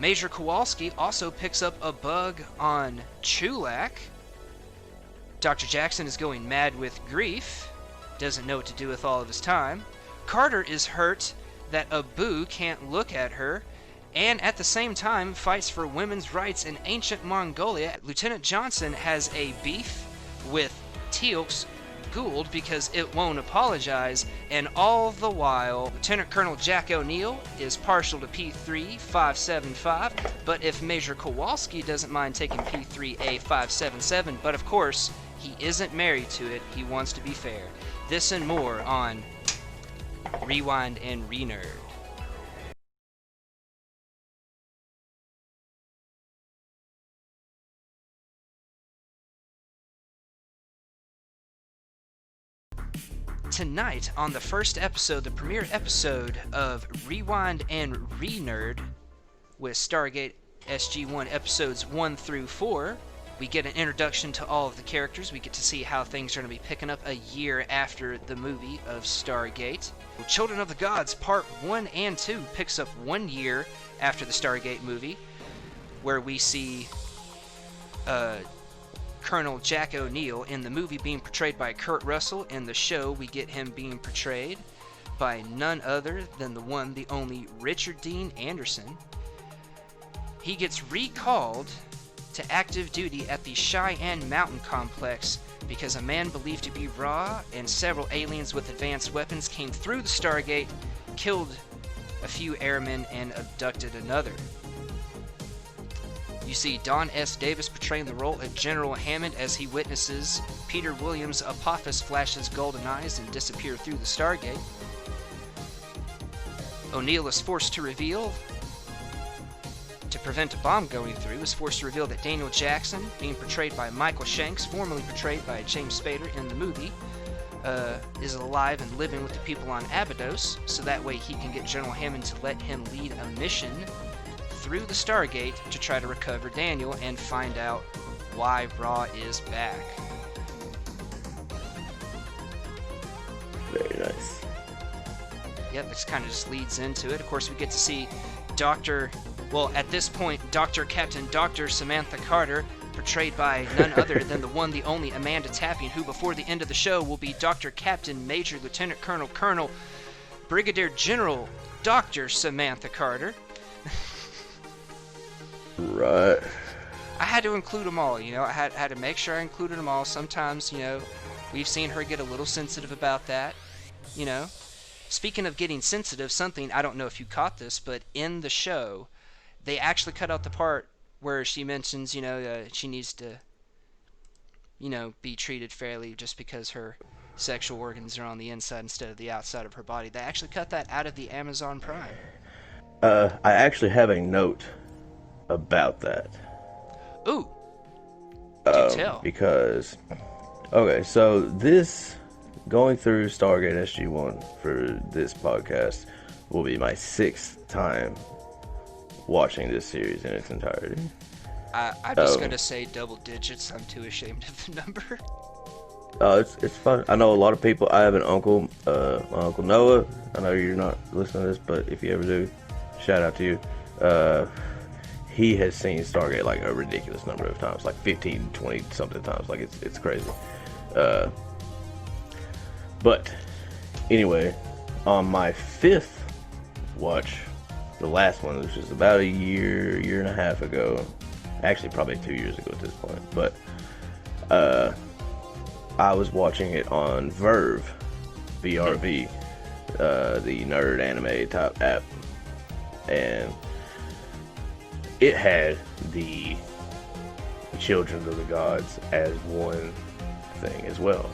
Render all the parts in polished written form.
Major Kowalski also picks up a bug on Teal'c. Dr. Jackson is going mad with grief, doesn't know what to do with all of his time. Carter is hurt that Abu can't look at her, and at the same time fights for women's rights in ancient Mongolia. Lieutenant Johnson has a beef with Teal'c's Gould because it won't apologize, and all the while Lieutenant Colonel Jack O'Neill is partial to P-3-575, but if Major Kowalski doesn't mind taking P-3A-577, but of course he isn't married to it, he wants to be fair. This and more on Rewind and Renerd. Tonight, on the first episode, the premiere episode of Rewind and Renerd with Stargate SG-1 episodes 1 through 4, we get an introduction to all of the characters. We get to see how things are going to be picking up a year after the movie of Stargate. Children of the Gods Part 1 and 2 picks up 1 year after the Stargate movie, where we see Colonel Jack O'Neill in the movie being portrayed by Kurt Russell. In the show, we get him being portrayed by none other than the one, the only Richard Dean Anderson. He gets recalled to active duty at the Cheyenne Mountain Complex because a man believed to be Ra and several aliens with advanced weapons came through the Stargate, killed a few airmen, and abducted another. You see Don S. Davis portraying the role of General Hammond as he witnesses Peter Williams' Apophis flash his golden eyes and disappear through the Stargate. O'Neill is forced to reveal, to prevent a bomb going through, is forced to reveal that Daniel Jackson, being portrayed by Michael Shanks, formerly portrayed by James Spader in the movie, is alive and living with the people on Abydos, so that way he can get General Hammond to let him lead a mission through the Stargate to try to recover Daniel and find out why Ra is back. Very nice. Yep, this kind of just leads into it. Of course, we get to see at this point, Captain Dr. Samantha Carter, portrayed by none other than the one, the only Amanda Tappian, who before the end of the show will be Dr. Captain Major Lieutenant Colonel Brigadier General Dr. Samantha Carter. Right. I had to include them all, I had to make sure I included them all. Sometimes, we've seen her get a little sensitive about that, Speaking of getting sensitive, something, I don't know if you caught this, but in the show, they actually cut out the part where she mentions, she needs to, be treated fairly just because her sexual organs are on the inside instead of the outside of her body. They actually cut that out of the Amazon Prime. I actually have a note about that. Ooh. Do tell. Because, okay, so this, going through Stargate SG-1 for this podcast will be my 6th time watching this series in its entirety. I'm just going to say double digits. I'm too ashamed of the number. It's fun. I know a lot of people. I have an uncle, my Uncle Noah. I know you're not listening to this, but if you ever do, shout out to you. He has seen Stargate like a ridiculous number of times, like 15, 20 something times. Like it's crazy. But anyway, on my 5th watch, the last one, which was about a year and a half ago, actually probably 2 years ago at this point, but I was watching it on VRV, VRV, the nerd anime type app, and it had the Children of the Gods as one thing as well.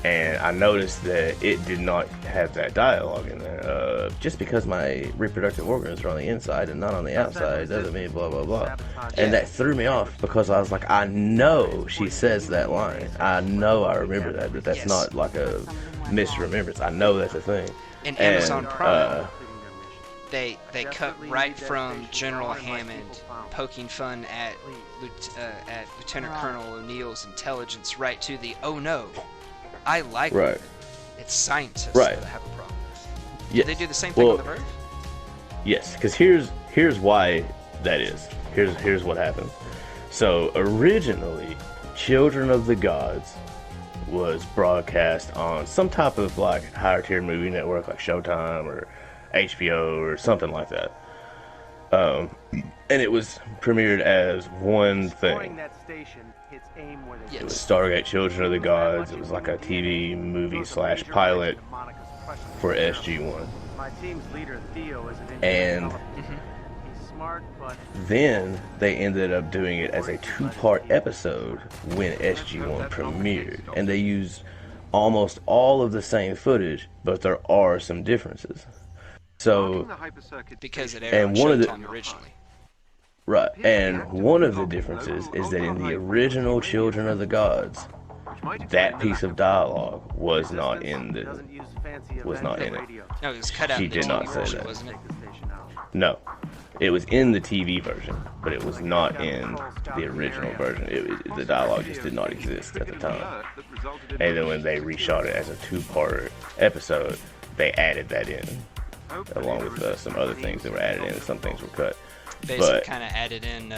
And I noticed that it did not have that dialogue in there. Just because my reproductive organs are on the inside and not on the outside doesn't mean blah, blah, blah. And that threw me off because I was like, I know she says that line. I know I remember that, but that's not like a misremembrance. I know that's a thing. In Amazon Prime, they cut right from General Hammond poking fun at Lieutenant Colonel O'Neill's intelligence right to the, oh no, I like it. It's scientists that have a problem with. Did they do the same thing on the Verve? Yes, because here's why that is. Here's what happened. So originally, Children of the Gods was broadcast on some type of like higher tier movie network like Showtime or HBO or something like that. And it was premiered as one thing. Yes. It was Stargate Children of the Gods. It was like a TV movie / pilot for SG-1. And then they ended up doing it as a 2-part episode when SG-1 premiered. And they used almost all of the same footage, but there are some differences. So, Because it aired on Showtime originally. Right, and one of the differences is that in the original Children of the Gods, that piece of dialogue was not in it. No, it was cut out She in the did TV not say version, that. wasn't it? No, it was in the TV version, but it was not in the original version. The dialogue just did not exist at the time. And then when they reshot it as a 2-part episode, they added that in, along with some other things that were added in, and some things were cut. Basically, kind of added in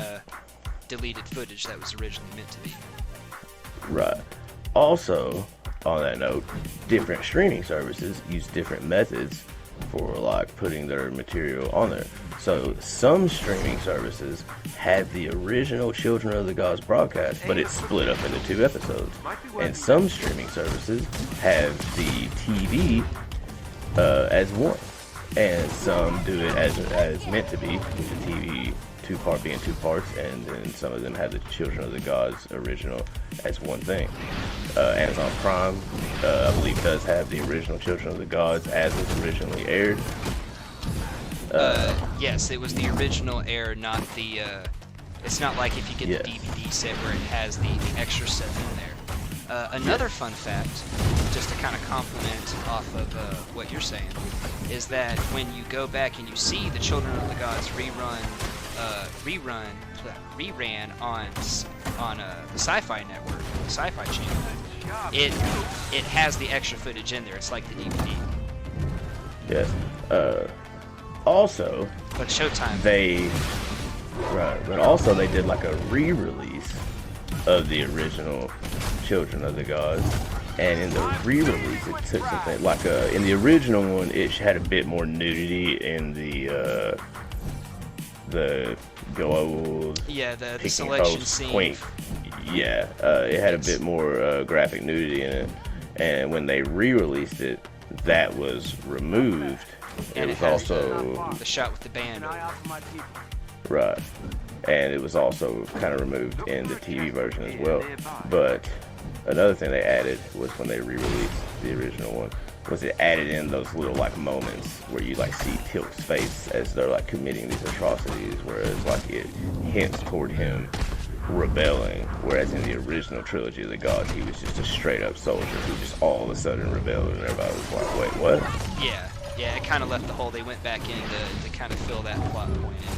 deleted footage that was originally meant to be. Right. Also, on that note, different streaming services use different methods for like putting their material on there. So some streaming services had the original Children of the Gods broadcast, but it's split up into 2 episodes. And some streaming services have the TV as one. And some do it as meant to be, with the TV 2-part being 2 parts, and then some of them have the Children of the Gods original as one thing. Amazon Prime, I believe, does have the original Children of the Gods as was originally aired. Yes, it was the original air, not the. It's not like if you get the DVD set where it has the extra stuff in there. Another fun fact, just to kind of complement off of what you're saying, is that when you go back and you see the Children of the Gods reran on the Sci-Fi Network, the Sci-Fi Channel, it has the extra footage in there. It's like the DVD. Yes. Also, but Showtime. But also they did like a re-release of the original Children of the Gods, and in the re-release it took something like in the original one it had a bit more nudity in the gold, the selection scene. It had a bit more graphic nudity in it, and when they re-released it, that was removed. And it was also the shot with the band. Right. And it was also kind of removed in the TV version as well. But another thing they added was when they re-released the original one, was it added in those little like moments where you like see Teal'c's face as they're like committing these atrocities, whereas like it hints toward him rebelling, whereas in the original trilogy of the Gods he was just a straight up soldier who just all of a sudden rebelled, and everybody was like, wait, what? Yeah, it kind of left the hole. They went back in to kind of fill that plot point in,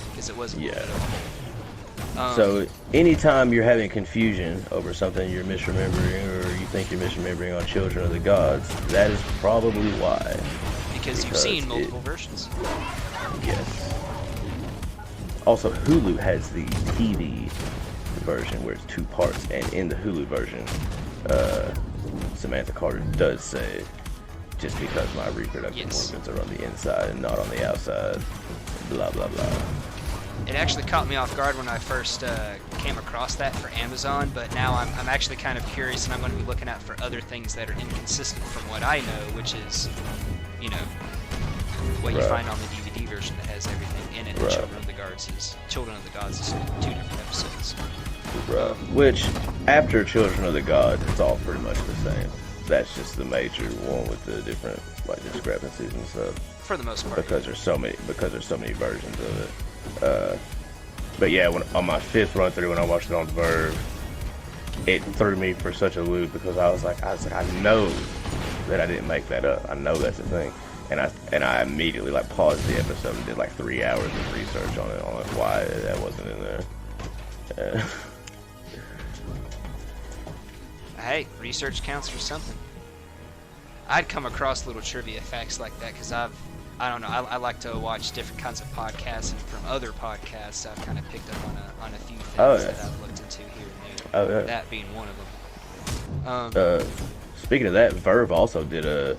because it was a little bit of a hole. So anytime you're having confusion over something you're misremembering, or you think you're misremembering on Children of the Gods, that is probably why. Because you've seen multiple versions. Yes. Also, Hulu has the TV version where it's 2 parts, and in the Hulu version, Samantha Carter does say, just because my reproductive organs are on the inside and not on the outside, blah blah blah. It actually caught me off guard when I first came across that for Amazon, but now I'm actually kind of curious, and I'm going to be looking out for other things that are inconsistent from what I know, which is, you know, what you find on the DVD version that has everything in it. And Children of the Gods is 2 different episodes. Right. Which, after Children of the Gods, it's all pretty much the same. That's just the major one with the different like discrepancies and stuff. For the most part. Because there's so many versions of it. But yeah, on my 5th run through, when I watched it on Verve, it threw me for such a loop, because I was like, I know that I didn't make that up. I know that's a thing. And I immediately like paused the episode and did like 3 hours of research on why that wasn't in there. Hey, research counts for something. I'd come across little trivia facts like that because I've I don't know. I like to watch different kinds of podcasts, and from other podcasts, I've kind of picked up on a few things that I've looked into here and there. That being one of them. Speaking of that, Verve also did a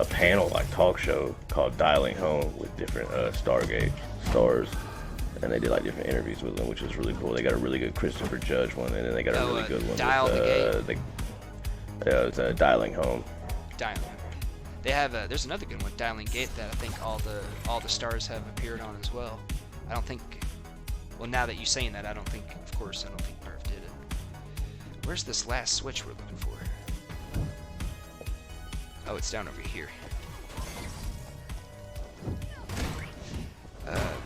panel like talk show called Dialing Home with different Stargate stars, and they did like different interviews with them, which is really cool. They got a really good Christopher Judge one, and then they got a really good one with it's Dialing Home. Dialing. They have there's another good one, Dialing Gate, that I think all the stars have appeared on as well. I don't think. Well, now that you're saying that, I don't think. Of course, I don't think Verve did it. Where's this last switch we're looking for? Oh, it's down over here.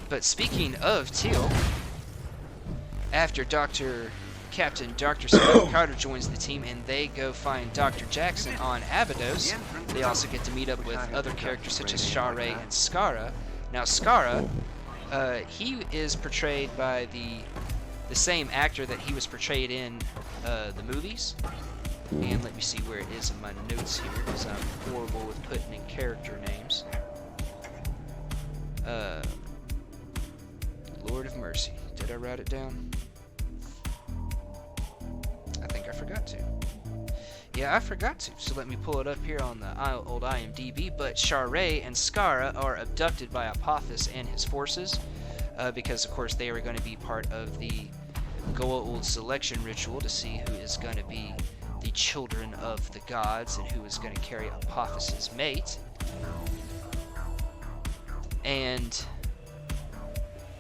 But speaking of Teal'c, after Captain Dr. Scott Carter joins the team and they go find Dr. Jackson on Abydos, they also get to meet up with other characters such as Shara and Skara. Now Skara, he is portrayed by the same actor that he was portrayed in the movies. And let me see where it is in my notes here, because I'm horrible with putting in character names. Lord of Mercy. Did I write it down? I think I forgot to. Yeah, I forgot to. So let me pull it up here on the old IMDb. But Shara and Skara are abducted by Apophis and his forces, because of course they are going to be part of the Goa'uld selection ritual to see who is going to be the children of the gods and who is going to carry Apophis's mate. And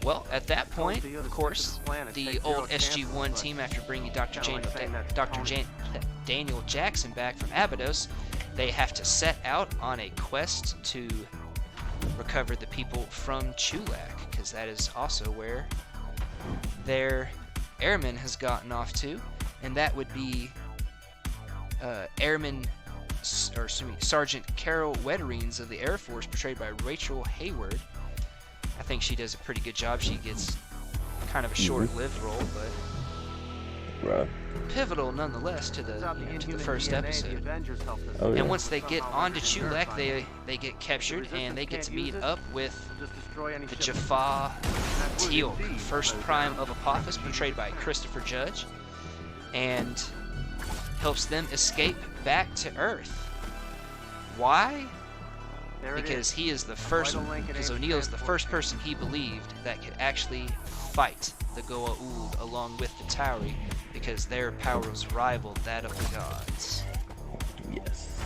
well, at that point, of course, the old SG-1 team, after bringing Dr. Daniel Jackson back from Abydos, they have to set out on a quest to recover the people from Teal'c, because that is also where their airman has gotten off to, and that would be Sergeant Carol Wetterines of the Air Force, portrayed by Rachel Hayward. I think she does a pretty good job. She gets kind of a short-lived role, but pivotal nonetheless to the first episode. And once they get onto Teal'c, they get captured and they get to meet up with the Jaffa Teal'c, first prime of Apophis, portrayed by Christopher Judge, and helps them escape back to Earth. Why? Because he is the first. Because O'Neill is the first person he believed that could actually fight the Goa'uld along with the Tauri, because their powers rivaled that of the gods. Yes.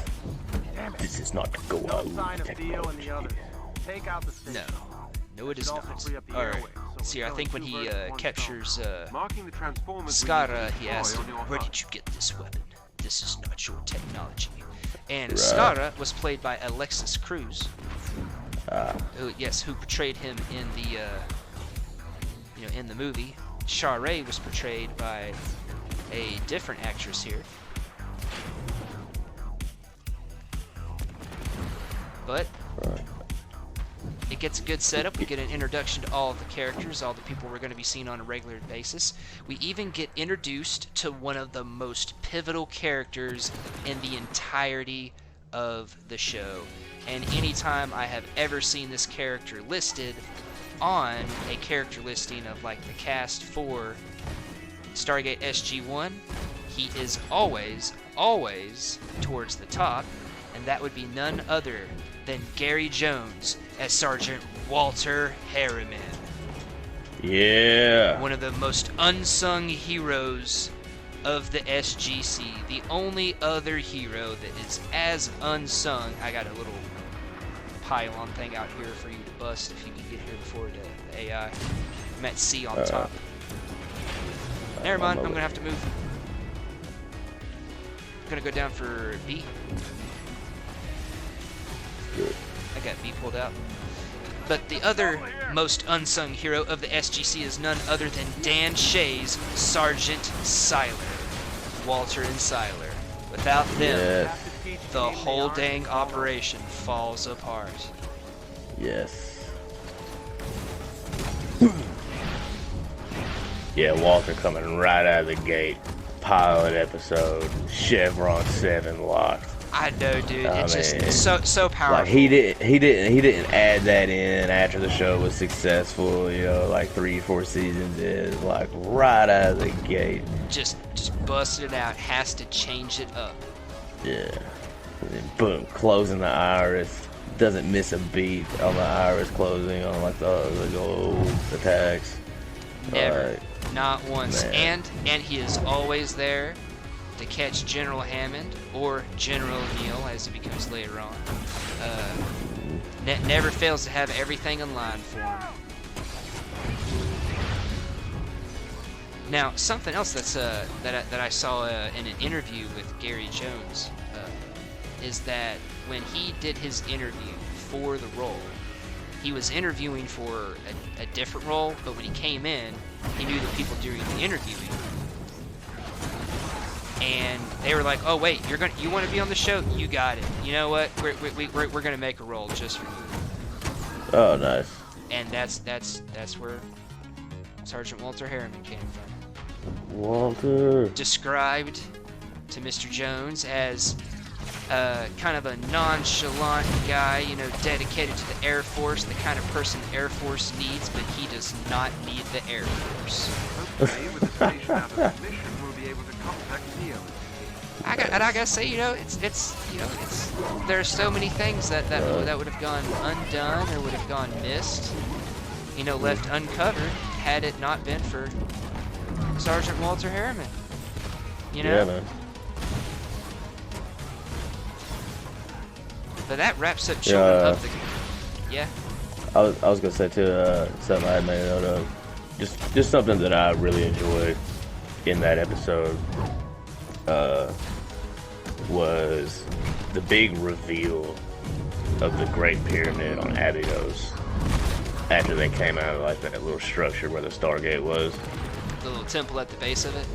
This is not Goa'uld technology. No, it is not. Alright, see, I think when he captures Skara, he asks him, "Where did you get this weapon? This is not your technology." And Skara was played by Alexis Cruz, who portrayed him in the in the movie. Shara was portrayed by a different actress here. But it gets a good setup. We get an introduction to all of the characters, all the people we're going to be seeing on a regular basis. We even get introduced to one of the most pivotal characters in the entirety of the show. And anytime I have ever seen this character listed on a character listing of like the cast for Stargate SG-1, he is always towards the top, and that would be none other than Gary Jones as Sergeant Walter Harriman. Yeah. One of the most unsung heroes of the SGC. The only other hero that is as unsung. I got a little pylon thing out here for you to bust if you can get here before the AI. I'm at C on top. Never mind, I'm gonna have to move. I'm gonna go down for B. I got B pulled out. But the other most unsung hero of the SGC is none other than Dan Shay's Sergeant Siler. Walter and Siler. Without them, the whole dang operation falls apart. Yes. Yeah, Walter coming right out of the gate. Pilot episode. Chevron 7 locked. I know, dude. I It's mean, just so powerful. like he didn't add that in after the show was successful. You know, like 3-4 seasons in, like right out of the gate. Just busted it out. Has to change it up. Yeah. And then boom, closing the iris. Doesn't miss a beat on the iris closing on like the gold attacks. Never, not once. Man. And he is always there to catch General Hammond or General O'Neill as he becomes later on. Never fails to have everything in line for him. Now, something else that's that I saw in an interview with Gary Jones is that when he did his interview for the role, he was interviewing for a different role, but when he came in, he knew the people doing the interviewing, and they were like, "Oh wait, you want to be on the show? You got it. You know what? We're gonna make a role just for you." Oh, nice. And that's where Sergeant Walter Harriman came from. Walter. Described to Mr. Jones as kind of a nonchalant guy, you know, dedicated to the Air Force, the kind of person the Air Force needs, but he does not need the Air Force. Hopefully, with the station out of commission, we'll be able to contact Teal'c. I gotta say, you know, there's so many things that would have gone undone or would have gone missed, you know, left uncovered had it not been for Sergeant Walter Harriman. You know? Yeah, man. But that wraps up Children of the... Yeah? I was gonna say too, something I had made note of. Just something that I really enjoyed in that episode was the big reveal of the Great Pyramid on Abydos after they came out of like that little structure where the Stargate was. The little temple at the base of it?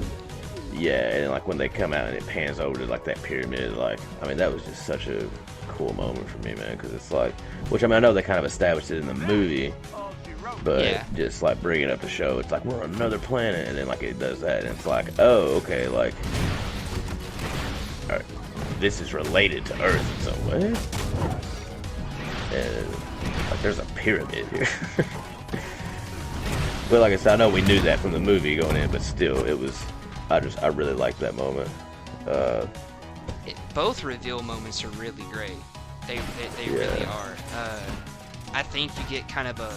Yeah, and like when they come out and it pans over to like that pyramid, like, I mean, that was just such a cool moment for me, man, because it's like, which I mean, I know they kind of established it in the movie, but Yeah. just like bringing up the show, it's like we're on another planet, and then like it does that, and it's like, oh, okay, like, all right, this is related to Earth in some way, and like there's a pyramid here. But like I said, I know we knew that from the movie going in, but still, it was, I really liked that moment. Both reveal moments are really great. They really are. I think you get kind of a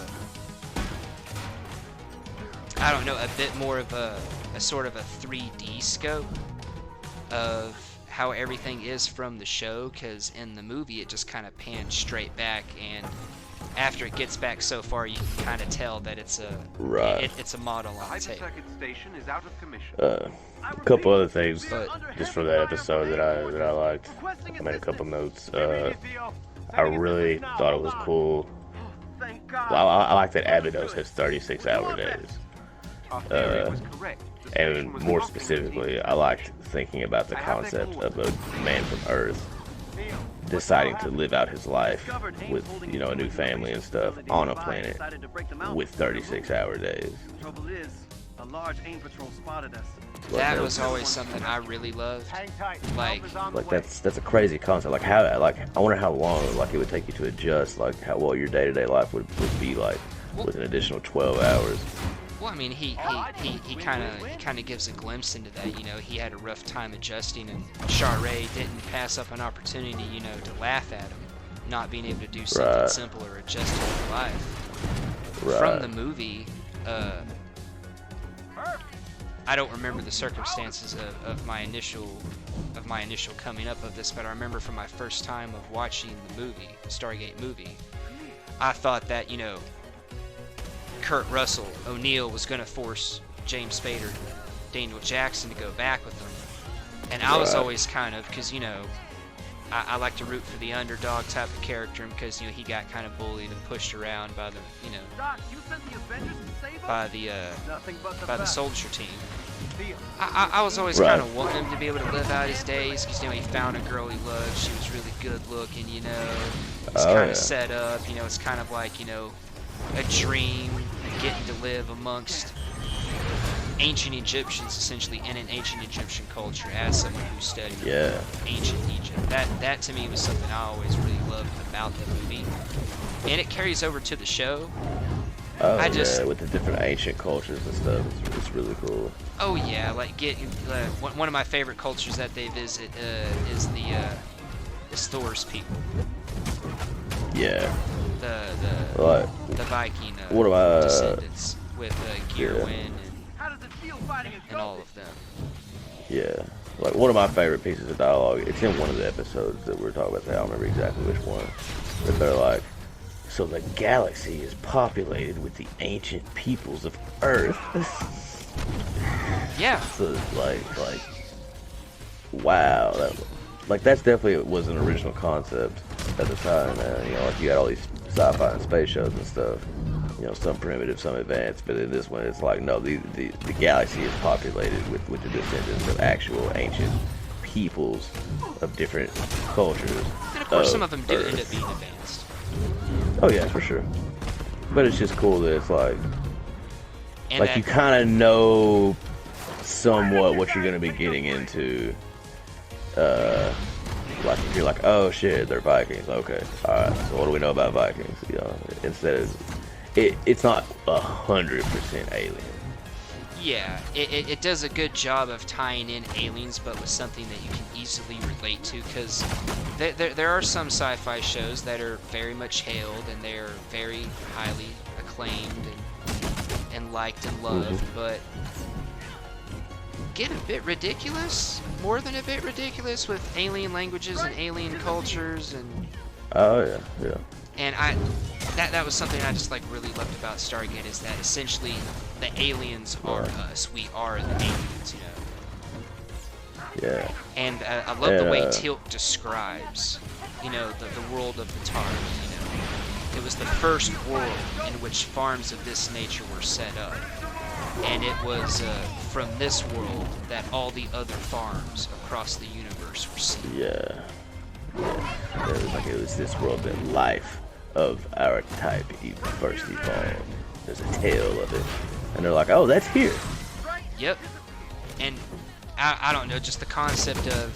bit more of a sort of a 3D scope of how everything is from the show, because in the movie it just kind of pans straight back, and after it gets back so far, you can kind of tell that it's a it's a model on tape. Station is out of commission. A couple other things just for that episode that I liked. I made a couple notes. I really thought it was cool. Well, I like that Abydos has 36-hour days. And more specifically, I liked thinking about the concept of a man from Earth deciding to live out his life with, you know, a new family and stuff on a planet with 36-hour days. That was always something I really loved. Like that's a crazy concept. Like how, like I wonder how long like it would take you to adjust, like how well your day-to-day life would be like with an additional 12 hours. Well, I mean, he kind of gives a glimpse into that. You know, he had a rough time adjusting, and Charest didn't pass up an opportunity, you know, to laugh at him, not being able to do something simple or adjust to his life. From the movie, I don't remember the circumstances of my initial coming up of this, but I remember from my first time of watching the movie, Stargate movie, I thought that, you know, Kurt Russell, O'Neill, was going to force James Spader, Daniel Jackson to go back with them. And I was always kind of, because, you know, I like to root for the underdog type of character, because, you know, he got kind of bullied and pushed around by the, you know, by the soldier team. I was always kind of wanting him to be able to live out his days, because, you know, he found a girl he loved. She was really good looking, you know. It's kind of set up, you know, it's kind of like, you know, a dream, getting to live amongst ancient Egyptians essentially in an ancient Egyptian culture as someone who studied Yeah. ancient Egypt. That to me was something I always really loved about the movie, and it carries over to the show. Oh, yeah, with the different ancient cultures and stuff, it's really cool. Oh yeah, like one of my favorite cultures that they visit is Thor's people. Yeah. The Viking what about descendants with Gearwin and all of them. Yeah. Like, one of my favorite pieces of dialogue, it's in one of the episodes that we're talking about. I don't remember exactly which one. But they're like, so the galaxy is populated with the ancient peoples of Earth. Yeah. So, like, wow. That's definitely was an original concept at the time, man. You know, like, you got all these sci-fi and space shows and stuff. You know, some primitive, some advanced, but in this one, it's like, no, the galaxy is populated with the descendants of actual ancient peoples of different cultures. And of course, some of them do end up being advanced. Oh yeah, for sure. But it's just cool that it's like, And like, you kind of know somewhat what you're gonna be getting into. Like, if you're like, oh shit, they're Vikings. Okay, all right. So what do we know about Vikings? You know, instead of it's not 100% alien. Yeah, it does a good job of tying in aliens, but with something that you can easily relate to, because there are some sci-fi shows that are very much hailed, and they're very highly acclaimed and liked and loved, but get a bit ridiculous, more than a bit ridiculous, with alien languages and alien cultures, and... Oh, yeah, yeah. And that was something I just like really loved about Stargate, is that essentially the aliens are us. We are the aliens, you know. Yeah. And I love the way Teal'c describes, you know, the world of the Teal'c, you know. It was the first world in which farms of this nature were set up. And it was from this world that all the other farms across the universe were seen. Yeah. It was this world that life of our type first evolved. There's a tale of it. And they're like, oh, that's here. Yep. And I don't know, just the concept of,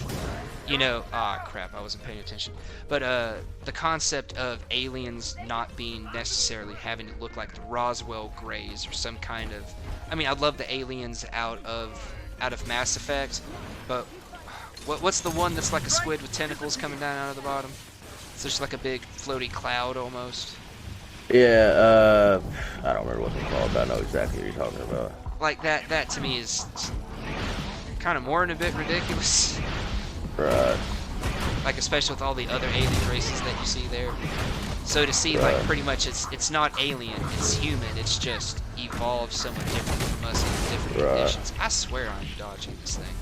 you know, crap, I wasn't paying attention. But the concept of aliens not being necessarily having to look like the Roswell Greys or some kind of... I mean, I love the aliens out of Mass Effect, but what's the one that's like a squid with tentacles coming down out of the bottom? It's just like a big floaty cloud almost. Yeah, I don't remember what it's called, but I know exactly what you're talking about. Like that to me is kind of more than a bit ridiculous. Right. Like, especially with all the other alien races that you see there. So to see, like, pretty much it's not alien, it's human, it's just evolved somewhat different from us in different conditions. I swear I'm dodging this thing.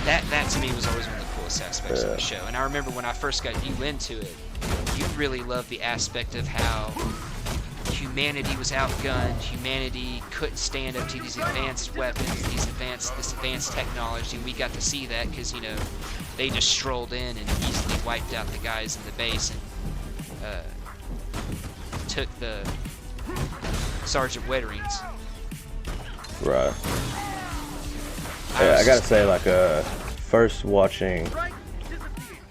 That to me was always one of the coolest aspects of the show. And I remember when I first got you into it, you really loved the aspect of how humanity was outgunned, humanity couldn't stand up to these advanced weapons, this advanced technology. We got to see that because, you know, they just strolled in and easily wiped out the guys in the base and took the Sergeant Wetterings. Right. Yeah, I gotta say, like, first watching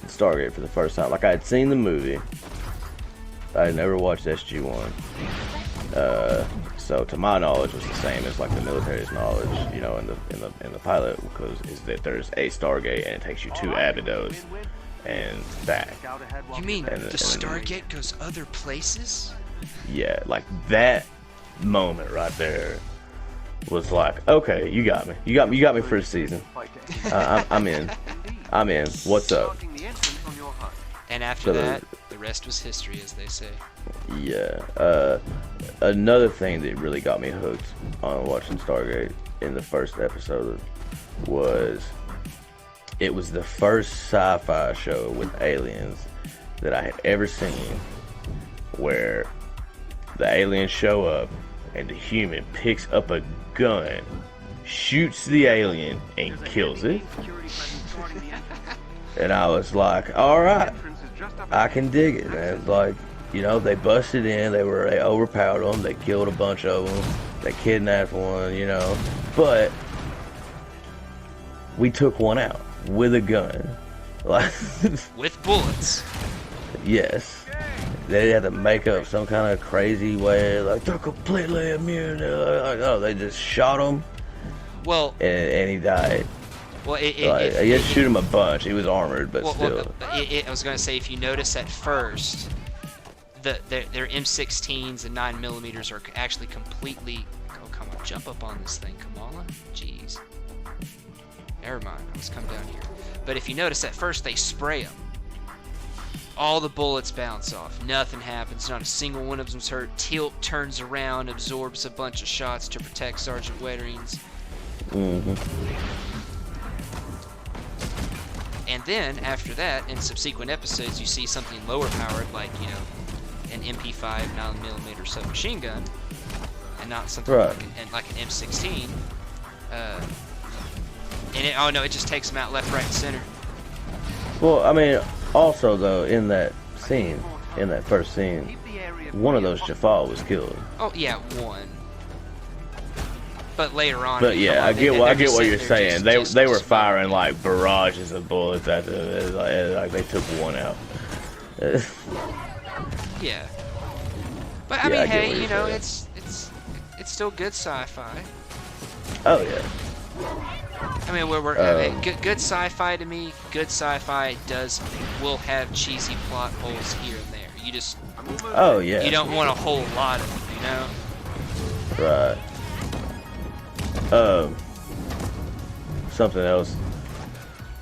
Stargate for the first time, like, I had seen the movie. I had never watched SG-1. So to my knowledge, was the same as like the military's knowledge, you know, in the pilot, because is that there's a Stargate and it takes you to Abydos and back. You mean the Stargate goes other places? Yeah, like that moment right there was like, okay, you got me. You got me for the season. I'm in. What's up? And after that, the rest was history, as they say. Yeah. Another thing that really got me hooked on watching Stargate in the first episode was it was the first sci-fi show with aliens that I had ever seen where the aliens show up and the human picks up a gun, shoots the alien, and kills it. And I was like, alright, I can dig it, man. Like, you know, they busted in, they overpowered them, they killed a bunch of them, They kidnapped one, you know. But we took one out with a gun. Like, with bullets. yes. They had to make up some kind of crazy way, like they're completely immune. Like, oh, they just shot him. Well, and he died. Well, I guess shoot him a bunch. He was armored, but still. I was gonna say, if you notice at first, their M16s and 9mm are actually completely. Oh, come on, jump up on this thing, Kamala. Jeez. Never mind. Let's come down here. But if you notice at first, they spray them. All the bullets bounce off. Nothing happens. Not a single one of them's hurt. Teal'c turns around, absorbs a bunch of shots to protect Sergeant Wetterings. Mm-hmm. And then, after that, in subsequent episodes, you see something lower powered, like, you know, an MP5 9mm submachine gun, and not something like an M16. Oh no, it just takes them out left, right, and center. Well, I mean, also though, in that scene, in that first scene, one of those Jaffa was killed. Oh yeah, one. But later on. But yeah, I get what you're saying. They were firing like barrages of bullets at them. Like they took one out. Yeah. But I mean, hey, you know, it's still good sci-fi. Oh yeah. I mean, good sci-fi to me. Good sci-fi will have cheesy plot holes here and there. You just. Oh yeah. You don't want a whole lot of them, you know. Right. Something else,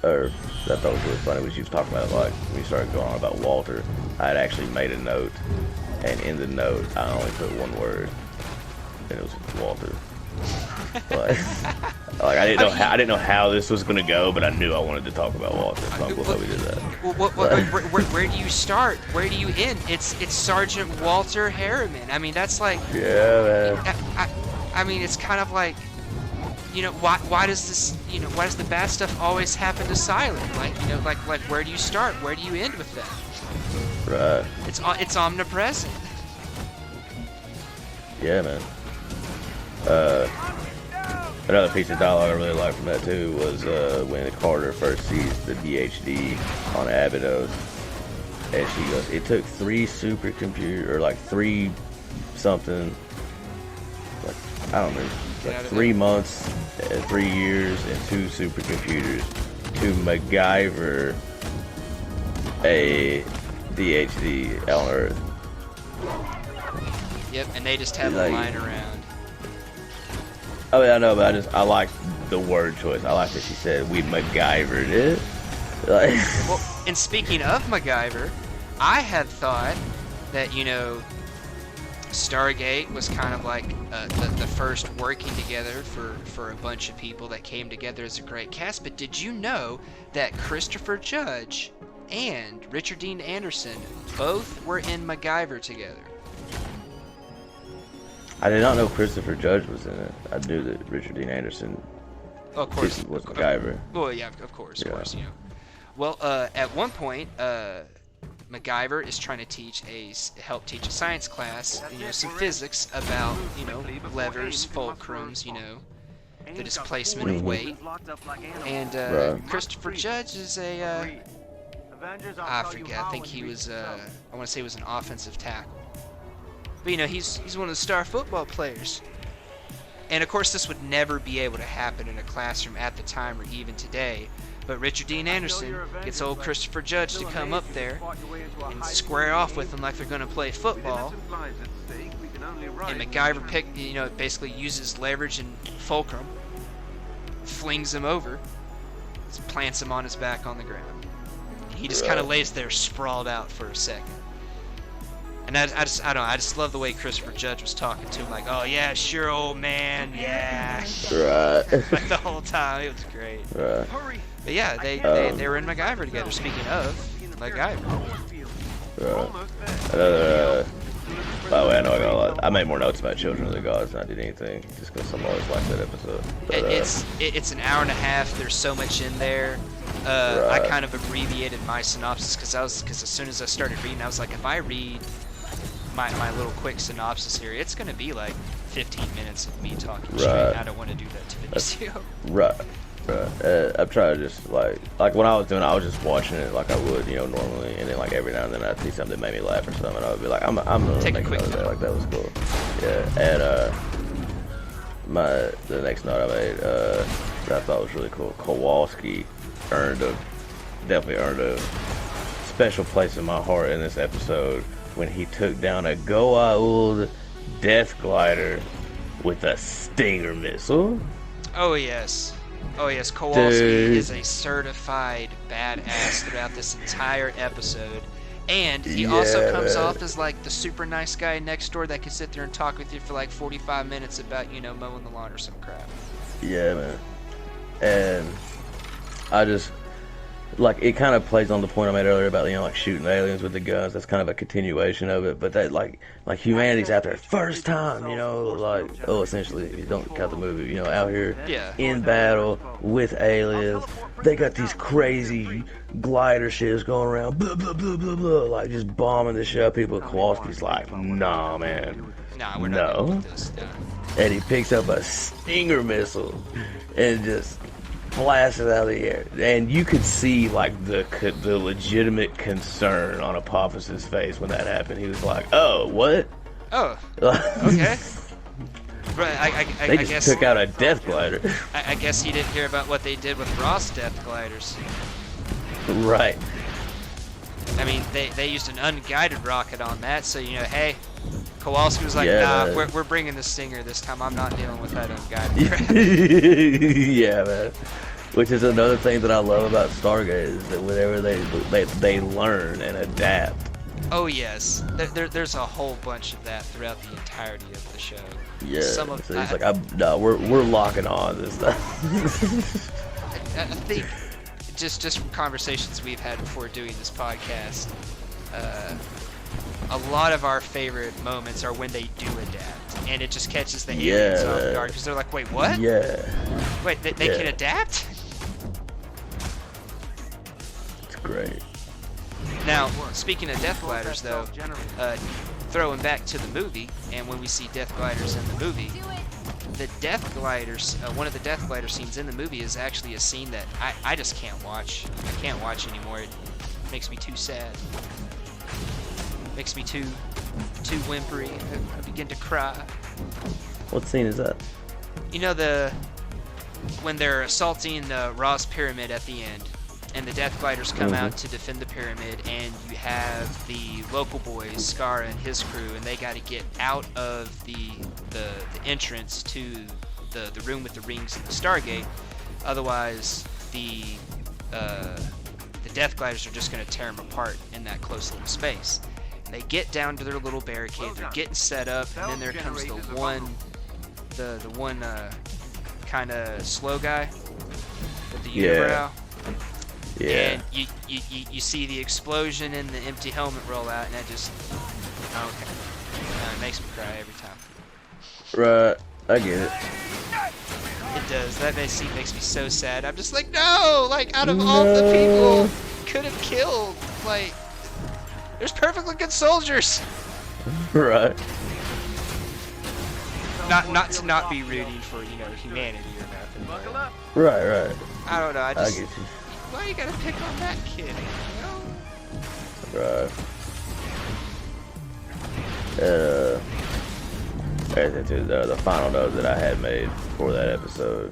or that I thought was really funny was you was talking about, like, when you started going on about Walter. I had actually made a note, and in the note I only put one word, and it was Walter. Like I didn't know how this was gonna go, but I knew I wanted to talk about Walter, so I'm glad we did that. Where do you start? Where do you end? It's Sergeant Walter Harriman. I mean, that's like. Yeah, man. I mean, it's kind of like, you know, why does this, you know, why does the bad stuff always happen to Silent? Like, you know, like where do you start? Where do you end with that? Right. It's omnipresent. Yeah, man. Another piece of dialogue I really liked from that too was when Carter first sees the VHD on Abydos, and she goes, "It took 3 supercomputers, or like 3 something." I don't know, like 3 months, 3 years, and 2 supercomputers to MacGyver a DHD on Earth. Yep, and they just have them lying around. Oh yeah, I know, but I like the word choice. I like that she said we MacGyvered it. Like. Well, and speaking of MacGyver, I had thought that, you know, Stargate was kind of like the first working together for a bunch of people that came together as a great cast. But did you know that Christopher Judge and Richard Dean Anderson both were in MacGyver together? I did not know Christopher Judge was in it. I knew that Richard Dean Anderson of course was MacGyver. Well, yeah, of course, you know. Well, at one point, MacGyver is trying to help teach a science class, you know, some physics about, you know, levers, fulcrums, you know, the displacement of weight. And Christopher Judge is I forget. I think he was. I want to say he was an offensive tackle. But you know, he's one of the star football players. And of course, this would never be able to happen in a classroom at the time or even today. But Richard Dean Anderson gets old Christopher Judge to come up there and square off with them like they're going to play football. And MacGyver basically uses leverage and fulcrum, flings him over, plants him on his back on the ground. He just kind of lays there sprawled out for a second. And I just love the way Christopher Judge was talking to him, like, "Oh yeah, sure, old man, yeah." Right. Like the whole time, it was great. Right. But yeah, they were in MacGyver together. Speaking of MacGyver. Another. By the way, I know I made more notes about Children of the Gods than I did anything, just because I'm always like that episode. But, it's an hour and a half. There's so much in there. I kind of abbreviated my synopsis because as soon as I started reading, I was like, if I read my little quick synopsis here, it's gonna be like 15 minutes of me talking straight. I don't want to do that to Vinicio. Right. I'm trying to just like when I was doing it, I was just watching it like I would, normally, and then like every now and then I'd see something that made me laugh or something, and I would be like, I'm gonna Take make a quick note of that. note. Like that was cool. Yeah, and the next note I made that I thought was really cool. Kowalski definitely earned a special place in my heart in this episode when he took down a Goa'uld death glider with a Stinger missile. Oh yes. Kowalski Dude. is a certified badass throughout this entire episode. And he also comes off as like the super nice guy next door that can sit there and talk with you for like 45 minutes about, mowing the lawn or some crap. Yeah, man. And I just like it kind of plays on the point I made earlier about like shooting aliens with the guns. That's kind of a continuation of it, but that like humanity's out there first time, essentially, you don't count the movie, out here in battle with aliens. They got these crazy glider ships going around, blah, blah, blah, blah, blah, like just bombing the shit out of people. Kowalski's like, nah, man, Nah, we're not gonna do this. Nah. and he picks up a Stinger missile and just blasts it out of the air, and you could see like the legitimate concern on Apophis's face when that happened. He was like, "Oh, what? Oh, okay." Right, They I just guess took out a death glider." I guess he didn't hear about what they did with Ross death gliders. Right. I mean, they used an unguided rocket on that, so hey, Kowalski was like, Yeah, nah, man. we're bringing the Stinger this time. I'm not dealing with that unguided crap. Yeah, man. Which is another thing that I love about Stargate is that whenever they learn and adapt. Oh yes, there's a whole bunch of that throughout the entirety of the show. Yeah. So he's like, we're locking on this stuff. I think just from conversations we've had before doing this podcast, a lot of our favorite moments are when they do adapt, and it just catches the aliens off guard because they're like, wait, what? Yeah. Wait, they can adapt? It's great. Now, speaking of death gliders, though, throwing back to the movie, and when we see death gliders in the movie, the death gliders, one of the death glider scenes in the movie is actually a scene that I just can't watch. I can't watch anymore. It makes me too sad. Makes me too whimpery. I begin to cry. What scene is that? When they're assaulting the Ross pyramid at the end, and the death gliders come out to defend the pyramid, and you have the local boys, Scar and his crew, and they got to get out of the entrance to the room with the rings and the Stargate. Otherwise, the death gliders are just going to tear them apart in that close little space. And they get down to their little barricade. They're getting set up, and then there comes the one kind of slow guy with the unibrow. Yeah. And you see the explosion and the empty helmet roll out, and that just it makes me cry every time. Right, I get it. It does. That scene makes me so sad. I'm just like, no! Like, out of all the people could have killed, like, there's perfectly good soldiers. Right. Not to not be rooting for humanity or nothing. But Right. I don't know. I get you. Why you gotta pick on that kid? Right. The final note that I had made for that episode,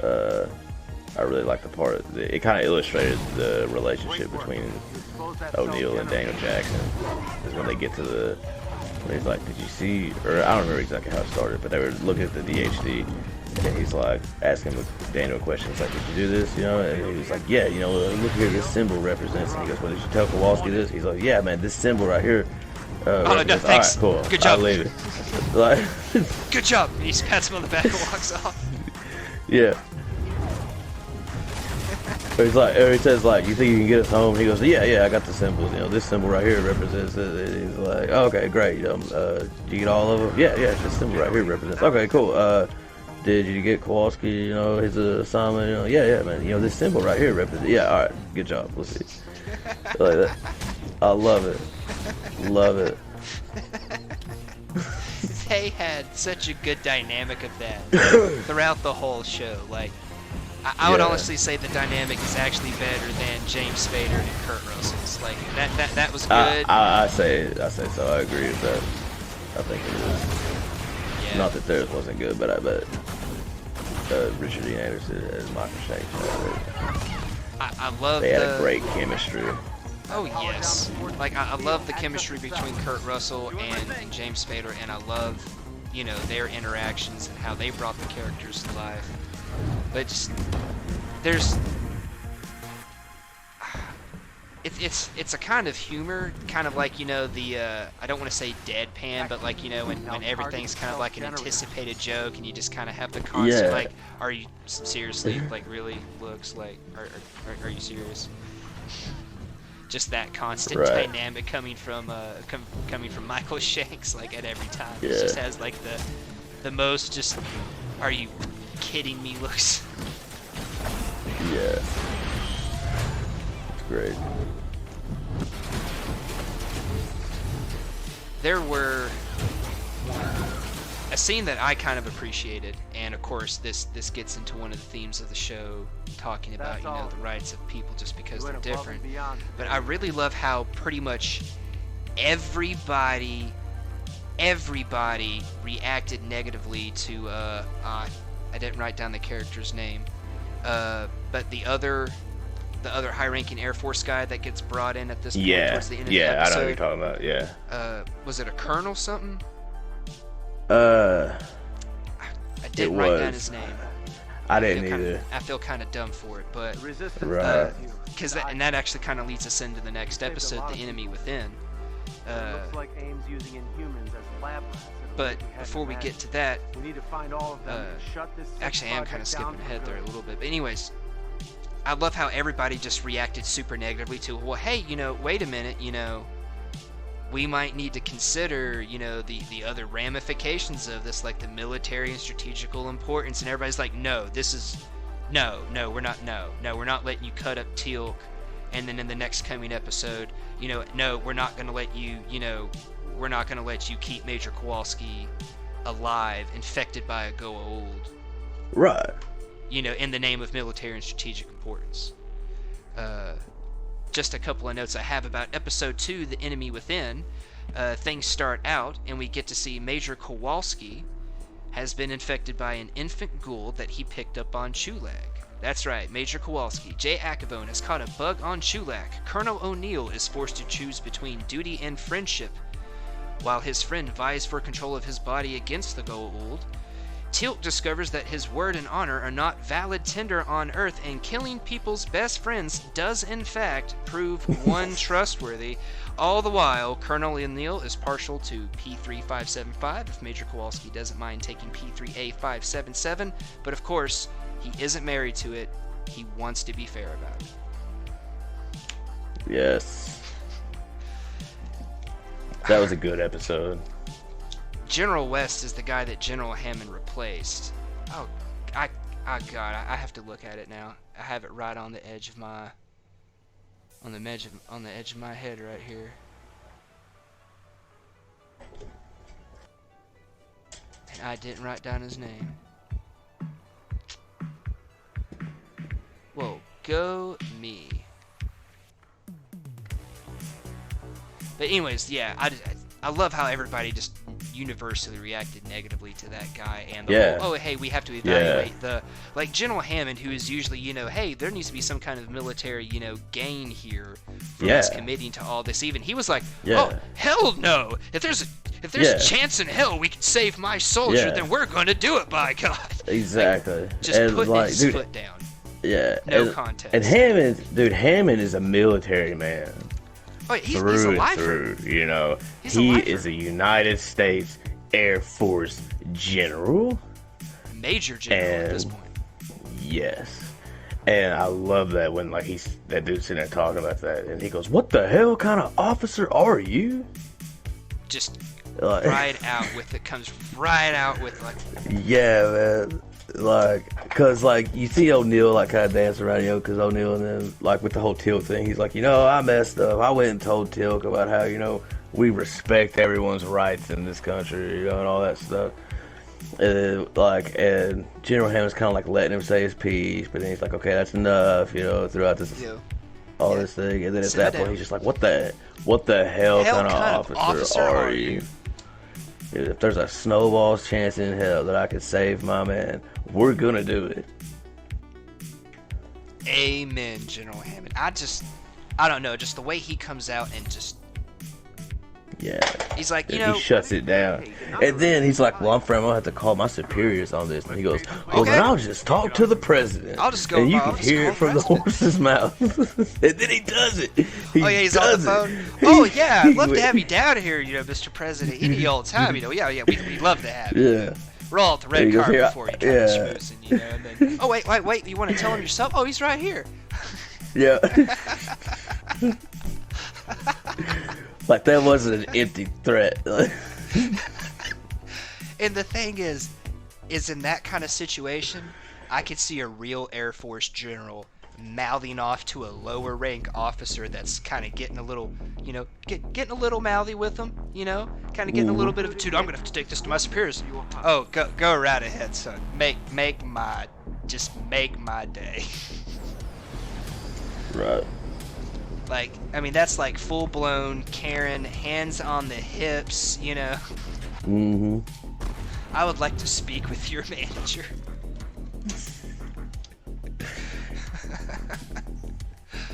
I really liked the part. It kind of illustrated the relationship between O'Neill and Daniel Jackson. Is when they get to when he's like, "Did you see?" Or I don't remember exactly how it started, but they were looking at the DHD, and he's like asking Daniel a question. He's like, "Did you do this?" And he was like, "Yeah, look here, this symbol represents." And he goes, "Well, did you tell Kowalski this?" He's like, "Yeah, man, this symbol right here." Oh, no, thanks. All right, cool. Good job. I'll leave it. Like, Good job. And he pats him on the back and walks off. yeah. Or he says like, "You think you can get us home?" He goes, "Yeah, I got the symbols. This symbol right here represents it." And he's like, "Oh, okay, great. Did you get all of them?" Yeah, this symbol right here represents. Okay, cool. Did you get Kowalski? His assignment. Yeah, man. This symbol right here represents. Yeah, all right, good job. We'll see. Like that. I love it. Love it. they had such a good dynamic of that throughout the whole show. Like, I would honestly say the dynamic is actually better than James Spader and Kurt Russell's. Like, that was good. I say so. I agree with that. I think it is. Yeah. Not that theirs wasn't good, but I bet Richard Dean Anderson and Michael Shanks. I love they had a great chemistry. Oh yes, like I love the chemistry between Kurt Russell and James Spader, and I love, you know, their interactions and how they brought the characters to life. But just it's a kind of humor, kind of like, you know, the I don't want to say deadpan, but like, you know, when everything's kind of like an anticipated joke, and you just kind of have the constant like, are you seriously, like, really looks like, are you serious? Just that constant dynamic coming from Michael Shanks, like, at every time. It just has like the most just, are you kidding me looks. Yeah. It's great. There were a scene that I kind of appreciated, and of course this gets into one of the themes of the show, talking about, you know, the rights of people just because they're different. But I really love how pretty much everybody reacted negatively to I didn't write down the character's name, but the other high-ranking Air Force guy that gets brought in at this point towards the end of the episode. I know what you're talking about. Yeah. Was it a colonel something? I didn't write down his name. I didn't either. I feel kind of dumb for it, but right. Because that actually kind of leads us into the next episode, the enemy within. Looks like AIM's using Inhumans as lab rats. But before we get to that, we need to find all of them and shut this actually I am kind of skipping ahead there a little bit. But anyways, I love how everybody just reacted super negatively to, well, hey, you know, wait a minute, you know, we might need to consider, you know, the other ramifications of this, like the military and strategical importance. And everybody's like, no, we're not letting you cut up Teal'c. And then in the next coming episode, you know, no, we're not going to let you, you know, we're not going to let you keep Major Kowalski alive, infected by a Goa'uld. Right. You know, in the name of military and strategic importance. Just a couple of notes I have about episode 2, The Enemy Within. Things start out, and we get to see Major Kowalski has been infected by an infant ghoul that he picked up on Teal'c. That's right, Major Kowalski, J. Akavone, has caught a bug on Teal'c. Colonel O'Neill is forced to choose between duty and friendship, while his friend vies for control of his body against the Goa'uld. Teal'c discovers that his word and honor are not valid tender on Earth, and killing people's best friends does in fact prove one trustworthy. All the while, Colonel O'Neill is partial to P3575 if Major Kowalski doesn't mind taking P3A577, but of course, he isn't married to it. He wants to be fair about it. Yes. That was a good episode. General West is the guy that General Hammond replaced. Oh, God, I have to look at it now. I have it right on the edge of my, on the edge of my head right here. And I didn't write down his name. Whoa, go me. But anyways, yeah, I love how everybody just universally reacted negatively to that guy, and the whole, oh, hey, we have to evaluate the, like, General Hammond, who is usually, you know, hey, there needs to be some kind of military, you know, gain here from us committing to all this. Even he was like, oh, hell no, if there's a chance in hell we can save my soldier, then we're going to do it, by God. Exactly. Like, just putting his foot down. Yeah. No contest. And Hammond is a military man. Oh, he's a lifer. You know, he is a United States Air Force general. Major general at this point. Yes. And I love that when, like, that dude's sitting there talking about that, and he goes, "What the hell kind of officer are you?" Just right out with it. Comes right out with, like... Yeah, man. Like, cause like you see O'Neill like kind of dancing around, you know, cause O'Neill and then like with the whole Teal'c thing, he's like, you know, I messed up. I went and told Teal'c about how, you know, we respect everyone's rights in this country, you know, and all that stuff. And General Hammond's kind of like letting him say his piece, but then he's like, okay, that's enough, you know, throughout this this thing, and then at that point he's just like, what the hell kind of officer are you? If there's a snowball's chance in hell that I could save my man, we're gonna do it. Amen, General Hammond. I don't know, just the way he comes out and just... Yeah. He's like, you know... He shuts it down. And then he's like, well, I'm afraid I'm gonna have to call my superiors on this. And he goes, well, then I'll just talk to the president. I'll just go... And you can hear it from the horse's mouth. And then he does it. He's on the phone. Oh, yeah, I'd love to have you down here, you know, Mr. President. He need you all the time, you know. Yeah, we'd love to have you. Yeah. Roll out the red carpet before you come schmoozing, you know. And then, oh, wait, you want to tell him yourself? Oh, he's right here. Yeah. Like that wasn't an empty threat. And the thing is in that kind of situation, I could see a real Air Force general mouthing off to a lower rank officer that's kind of getting a little, you know, getting a little mouthy with them, you know, kind of getting a little bit of, dude, I'm gonna have to take this to my superiors. Oh, go right ahead, son. Make my day. Right. Like, I mean, that's like full-blown Karen, hands on the hips, you know. Mm-hmm. I would like to speak with your manager.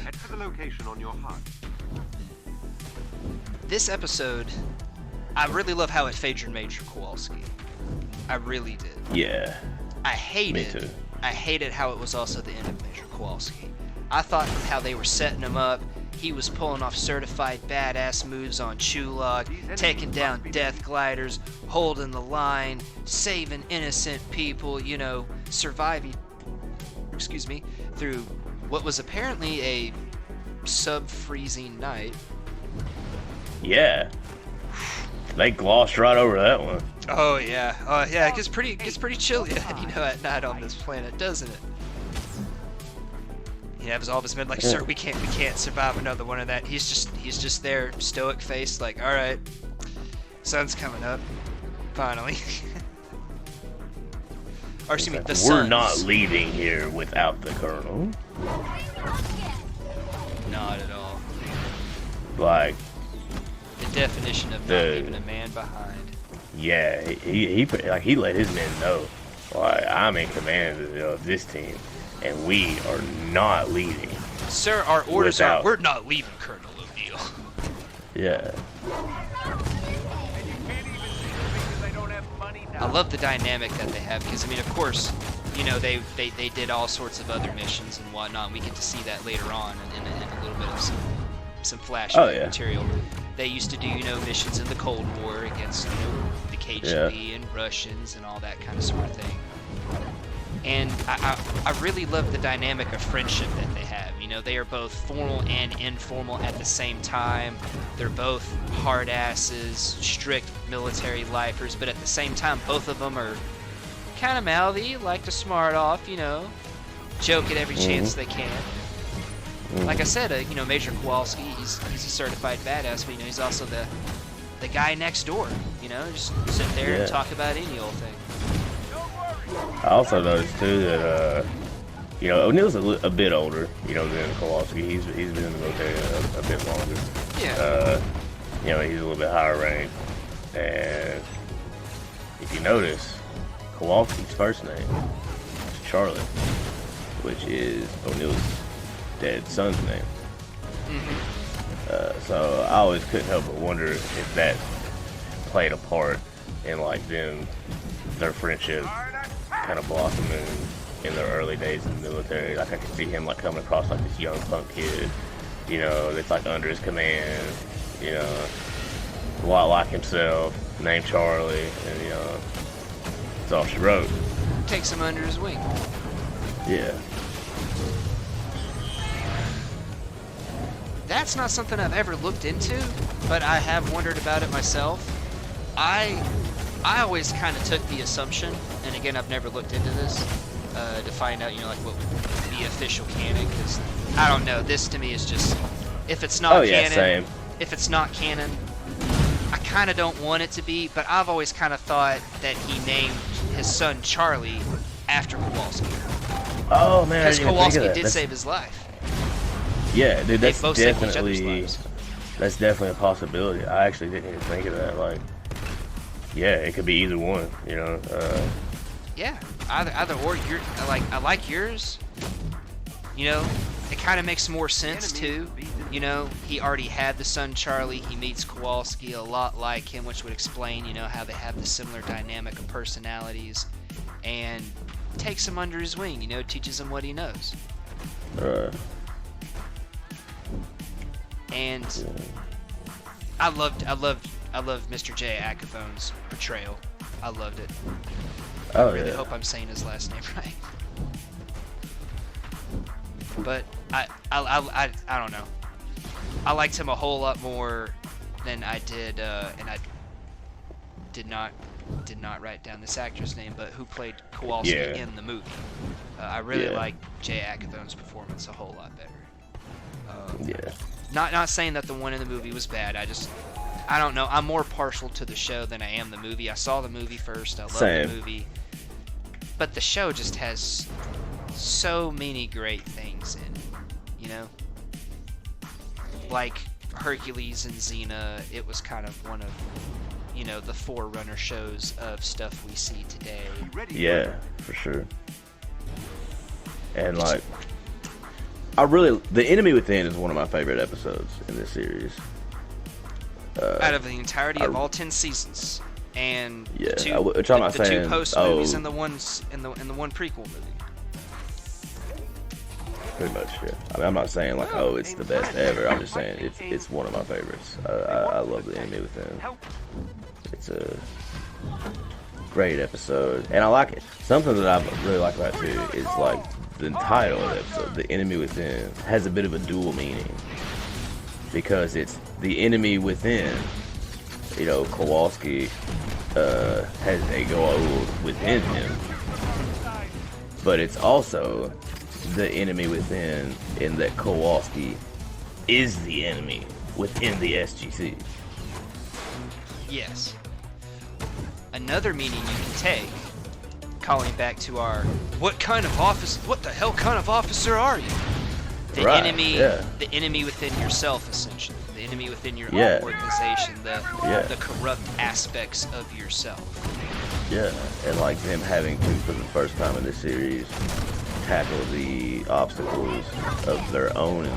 Head to the location on your HUD. This episode, I really love how it featured Major Kowalski. I really did. Yeah. I hated how it was also the end of Major Kowalski. I thought from how they were setting him up, he was pulling off certified badass moves on Teal'c, taking down death gliders, holding the line, saving innocent people, you know, surviving, through what was apparently a sub-freezing night. Yeah. They glossed right over that one. Oh yeah, it gets pretty chilly, you know, at night on this planet, doesn't it? He has all of his men like, sir, we can't survive another one of that. He's just there, stoic faced, like, all right, sun's coming up, finally. Or excuse me, the sun. We're not leaving here without the colonel. Not at all. Like the definition of not leaving a man behind. Yeah, he let his men know, like, I'm in command of this team, and we are not leaving. Sir, our orders are, we're not leaving, Colonel O'Neill. Yeah. I love the dynamic that they have, because I mean, of course, you know, they did all sorts of other missions and whatnot. And we get to see that later on in a little bit of some flashback material. They used to do, you know, missions in the Cold War against, you know, the KGB and Russians and all that kind of sort of thing. And I really love the dynamic of friendship that they have. You know, they are both formal and informal at the same time. They're both hard asses, strict military lifers, but at the same time, both of them are kind of mouthy, like to smart off, you know, joke at every chance they can. Like I said, you know, Major Kowalski, he's a certified badass, but you know, he's also the guy next door. You know, just sit there and talk about any old thing. I also noticed too that you know, O'Neill's a bit older, you know, than Kowalski. He's been in the military a bit longer. Yeah. You know, he's a little bit higher ranked, and if you notice, Kowalski's first name is Charlie, which is O'Neill's dead son's name. So I always couldn't help but wonder if that played a part in like their friendship kind of blossoming in their early days in the military. Like I could see him like coming across like this young punk kid, you know, that's like under his command, you know, a lot like himself, named Charlie, and you know, that's all she wrote. Takes him under his wing. Yeah. That's not something I've ever looked into, but I have wondered about it myself. I always kind of took the assumption, and again, I've never looked into this to find out, you know, like what would be official canon, because I don't know. This to me is just, if it's not canon, same. if it's not canon, I kind of don't want it to be, but I've always kind of thought that he named his son Charlie after Kowalski. Oh man, I Because didn't even think of Kowalski that. did That's- save his life. Yeah, dude, They that's both saved each other's definitely lives. that's definitely a possibility. I actually didn't even think of that. Like, yeah, it could be either one. You know. Yeah, either or. I like yours. You know, it kind of makes more sense too. You know, he already had the son Charlie. He meets Kowalski a lot like him, which would explain, you know, how they have the similar dynamic of personalities, and takes him under his wing. You know, teaches him what he knows. And I loved Mr. J. Acathone's portrayal. I loved it. Oh I really yeah. hope I'm saying his last name right. But I don't know. I liked him a whole lot more than I did, and I did not write down this actor's name, but who played Kowalski Yeah. in the movie. I really Yeah. liked Jay Acathone's performance a whole lot better. Yeah. Not saying that the one in the movie was bad. I don't know. I'm more partial to the show than I am the movie. I saw the movie first. I love Same. the movie. But the show just has so many great things in it, you know? Like Hercules and Xena, it was kind of one of, you know, the forerunner shows of stuff we see today. Yeah, for sure. And like, The Enemy Within is one of my favorite episodes in this series. Out of the entirety of all 10 seasons. And Yeah, two, which I'm not the saying, two post movies oh. and the ones in the one prequel movie. Pretty much, yeah. I mean, I'm not saying like, oh, it's the best ever. I'm just saying it's one of my favorites. I love The Enemy Within. It's a great episode, and I like it. Something that I really like about it too is like the title of the episode, The Enemy Within, has a bit of a dual meaning because it's the enemy within. You know, Kowalski has a Goa'uld within him, but it's also the enemy within in that Kowalski is the enemy within the SGC. Yes. Another meaning you can take, calling back to our what the hell kind of officer are you? The Right, enemy, yeah. the enemy within yourself, essentially. The enemy within your Yeah. own organization. Yeah. The corrupt aspects of yourself. Yeah, and like them having to, for the first time in this series, tackle the obstacles of their own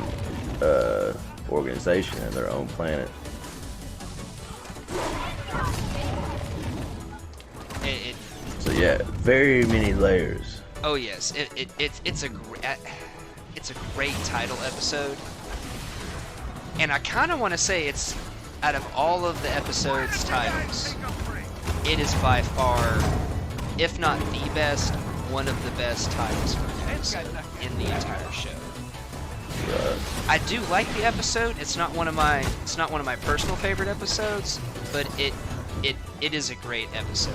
organization and their own planet. So yeah, very many layers. Oh yes, it's a great title episode, and I kind of want to say it's out of all of the episode's titles, it is by far, if not the best, one of the best titles for an episode in the entire show. I do like the episode. It's not one of my personal favorite episodes, but it is a great episode.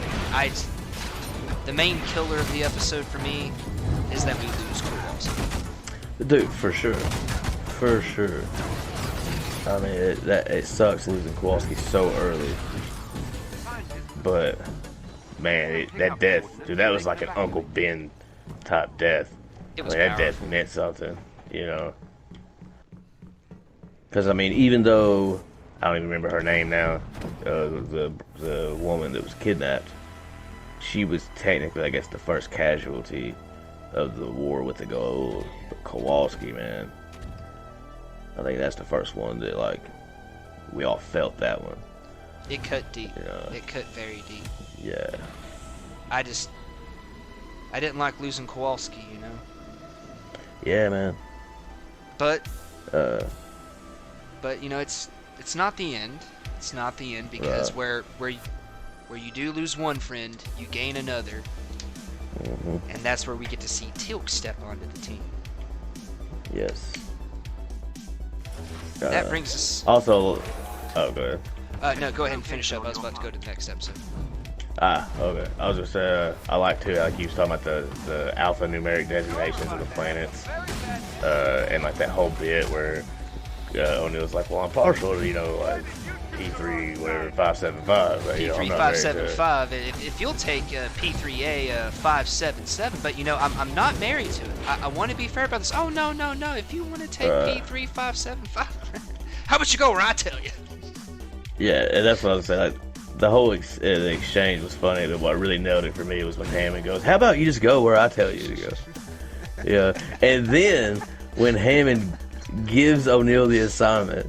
The main killer of the episode for me is that we lose Kowalski. Dude, for sure. For sure. I mean, it sucks losing Kowalski so early. But, man, that death, dude, that was like an Uncle Ben type death. It was that death powerful. meant something, you know. Because, I mean, even though, I don't even remember her name now, the woman that was kidnapped, she was technically, I guess, the first casualty of the war with the Goa'uld. But Kowalski, man, I think that's the first one that, like, we all felt that one. It cut deep. Yeah. It cut very deep. Yeah. I didn't like losing Kowalski, you know. Yeah, man. But you know, it's not the end. It's not the end because where you do lose one friend, you gain another, and that's where we get to see Teal'c step onto the team. Yes. That brings us. Also, oh, go ahead. No, go ahead and finish up. I was about to go to the next episode. Okay. I was just I like to, like you was talking about the alphanumeric designations of the planets, and like that whole bit where O'Neill's like, well, I'm partial to, you know, like P3 whatever 575. But, you know, I'm not very sure. P3 575. If you'll take P3A 577, but you know, I'm not married to it. I want to be fair about this. Oh no. If you want to take P3 575, how about you go where I tell you? Yeah, and that's what I was saying. Like, the whole the exchange was funny. But what really nailed it for me was when Hammond goes, "How about you just go where I tell you to go?" Yeah, and then when Hammond gives O'Neill the assignment,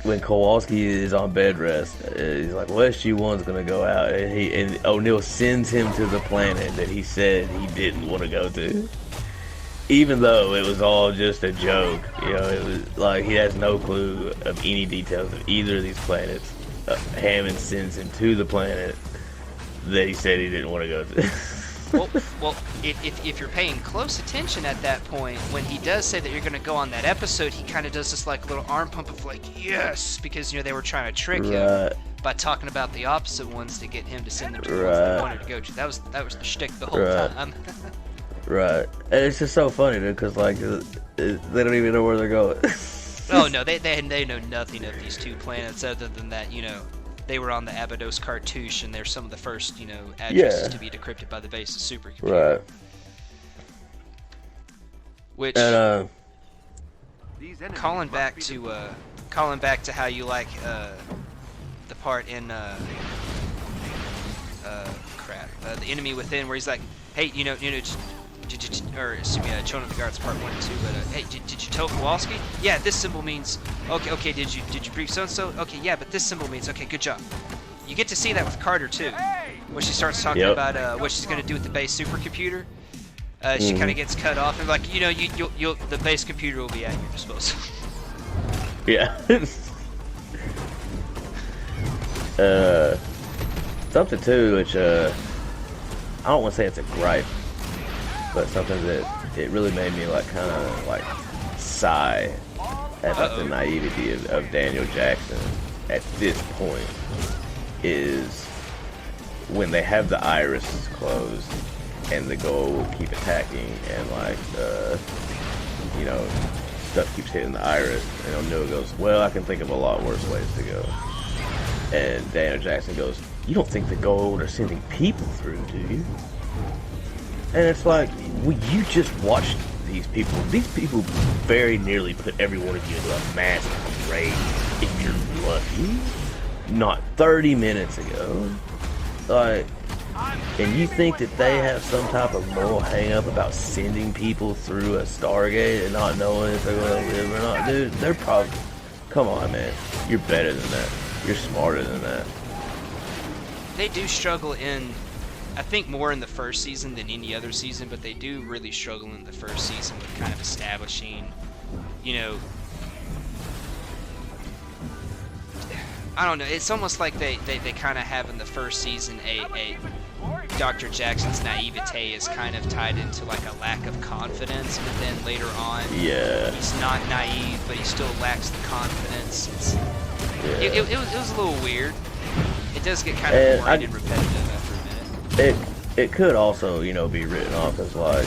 when Kowalski is on bed rest, he's like, "Well, SG-1's gonna go out," and O'Neill sends him to the planet that he said he didn't want to go to, even though it was all just a joke. You know, it was like he has no clue of any details of either of these planets. Hammond sends him to the planet that he said he didn't want to go to. well, if you're paying close attention at that point, when he does say that you're going to go on that episode, he kind of does this like little arm pump of like, yes, because, you know, they were trying to trick him by talking about the opposite ones to get him to send them to the ones they wanted to go to. That was the shtick the whole time. Right. And it's just so funny, dude, because, like, they don't even know where they're going. Oh, no, they know nothing of these two planets other than that, you know, they were on the Abydos cartouche, and they're some of the first, you know, addresses to be decrypted by the base's supercomputer. Right. Which, and, calling back to how you like the part in The Enemy Within, where he's like, hey, you know, Children of the Guards Part 1 and 2, but hey, did you tell Kowalski? Yeah, this symbol means okay. Did you brief so and so? Okay, yeah, but this symbol means okay. Good job. You get to see that with Carter too, when she starts talking about what she's gonna do with the base supercomputer. She kind of gets cut off and like, you know, the base computer will be at your disposal. Yeah. Something too, which I don't want to say it's a gripe, but something that it really made me like kind of like sigh at the naivety of Daniel Jackson at this point is when they have the irises closed and the goal will keep attacking and like you know, stuff keeps hitting the iris and O'Neill goes, well, I can think of a lot worse ways to go. And Daniel Jackson goes, you don't think the gold are sending people through, do you? And it's like, well, you just watched these people. These people very nearly put every one of you into a mass grave if you're lucky. Not 30 minutes ago. Like, and you think that they have some type of moral hang-up about sending people through a Stargate and not knowing if they're going to live or not? Dude, they're probably... Come on, man. You're better than that. You're smarter than that. They do struggle in... I think more in the first season than any other season, but they do really struggle in the first season with kind of establishing, you know... I don't know, it's almost like they kind of have in the first season a Dr. Jackson's naivete is kind of tied into like a lack of confidence, but then later on, he's not naive, but he still lacks the confidence. It was a little weird. It does get kind of boring and repetitive after a minute. It could also, you know, be written off as like,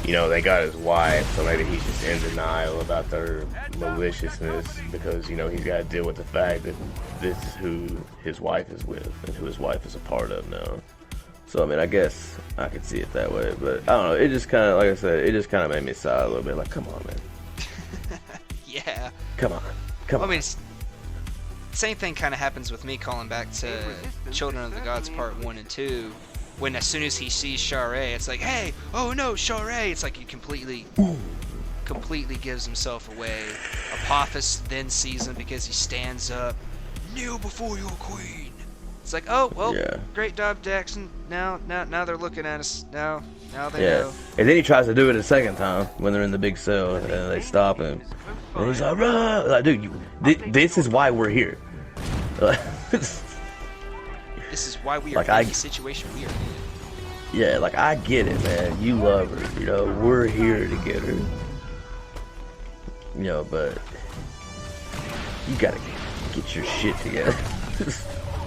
you know, they got his wife, so maybe he's just in denial about their maliciousness because, you know, he's got to deal with the fact that this is who his wife is with and who his wife is a part of now. So, I mean, I guess I could see it that way, but I don't know. It just kind of, like I said, it just kind of made me sigh a little bit. Like, come on, man. Yeah. Come on. I mean, same thing kind of happens with me calling back to Children of the Gods Part 1 and 2. When as soon as he sees Sharae, it's like, hey, oh no, Sharae! It's like he completely gives himself away. Apophis then sees him because he stands up, kneel before your queen. It's like, oh well, great job, Jackson. Now they're looking at us. Now they know. And then he tries to do it a second time when they're in the big cell, and they stop him, and he's like, rah! Like, dude, this is why we're here. This is why we are in the situation we are in. Yeah, like, I get it, man. You love her, you know. We're here to get her. You know, but you gotta get your shit together.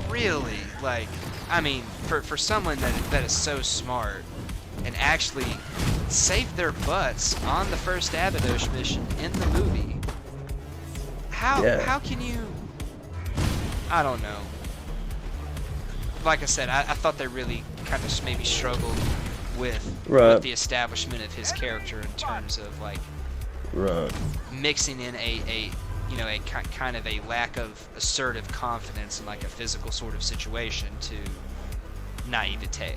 Really? Like, I mean, for someone that is so smart and actually saved their butts on the first Abydos mission in the movie, how can you I don't know. Like I said, I thought they really kind of maybe struggled with the establishment of his character in terms of like mixing in a kind of a lack of assertive confidence in like a physical sort of situation to naivete,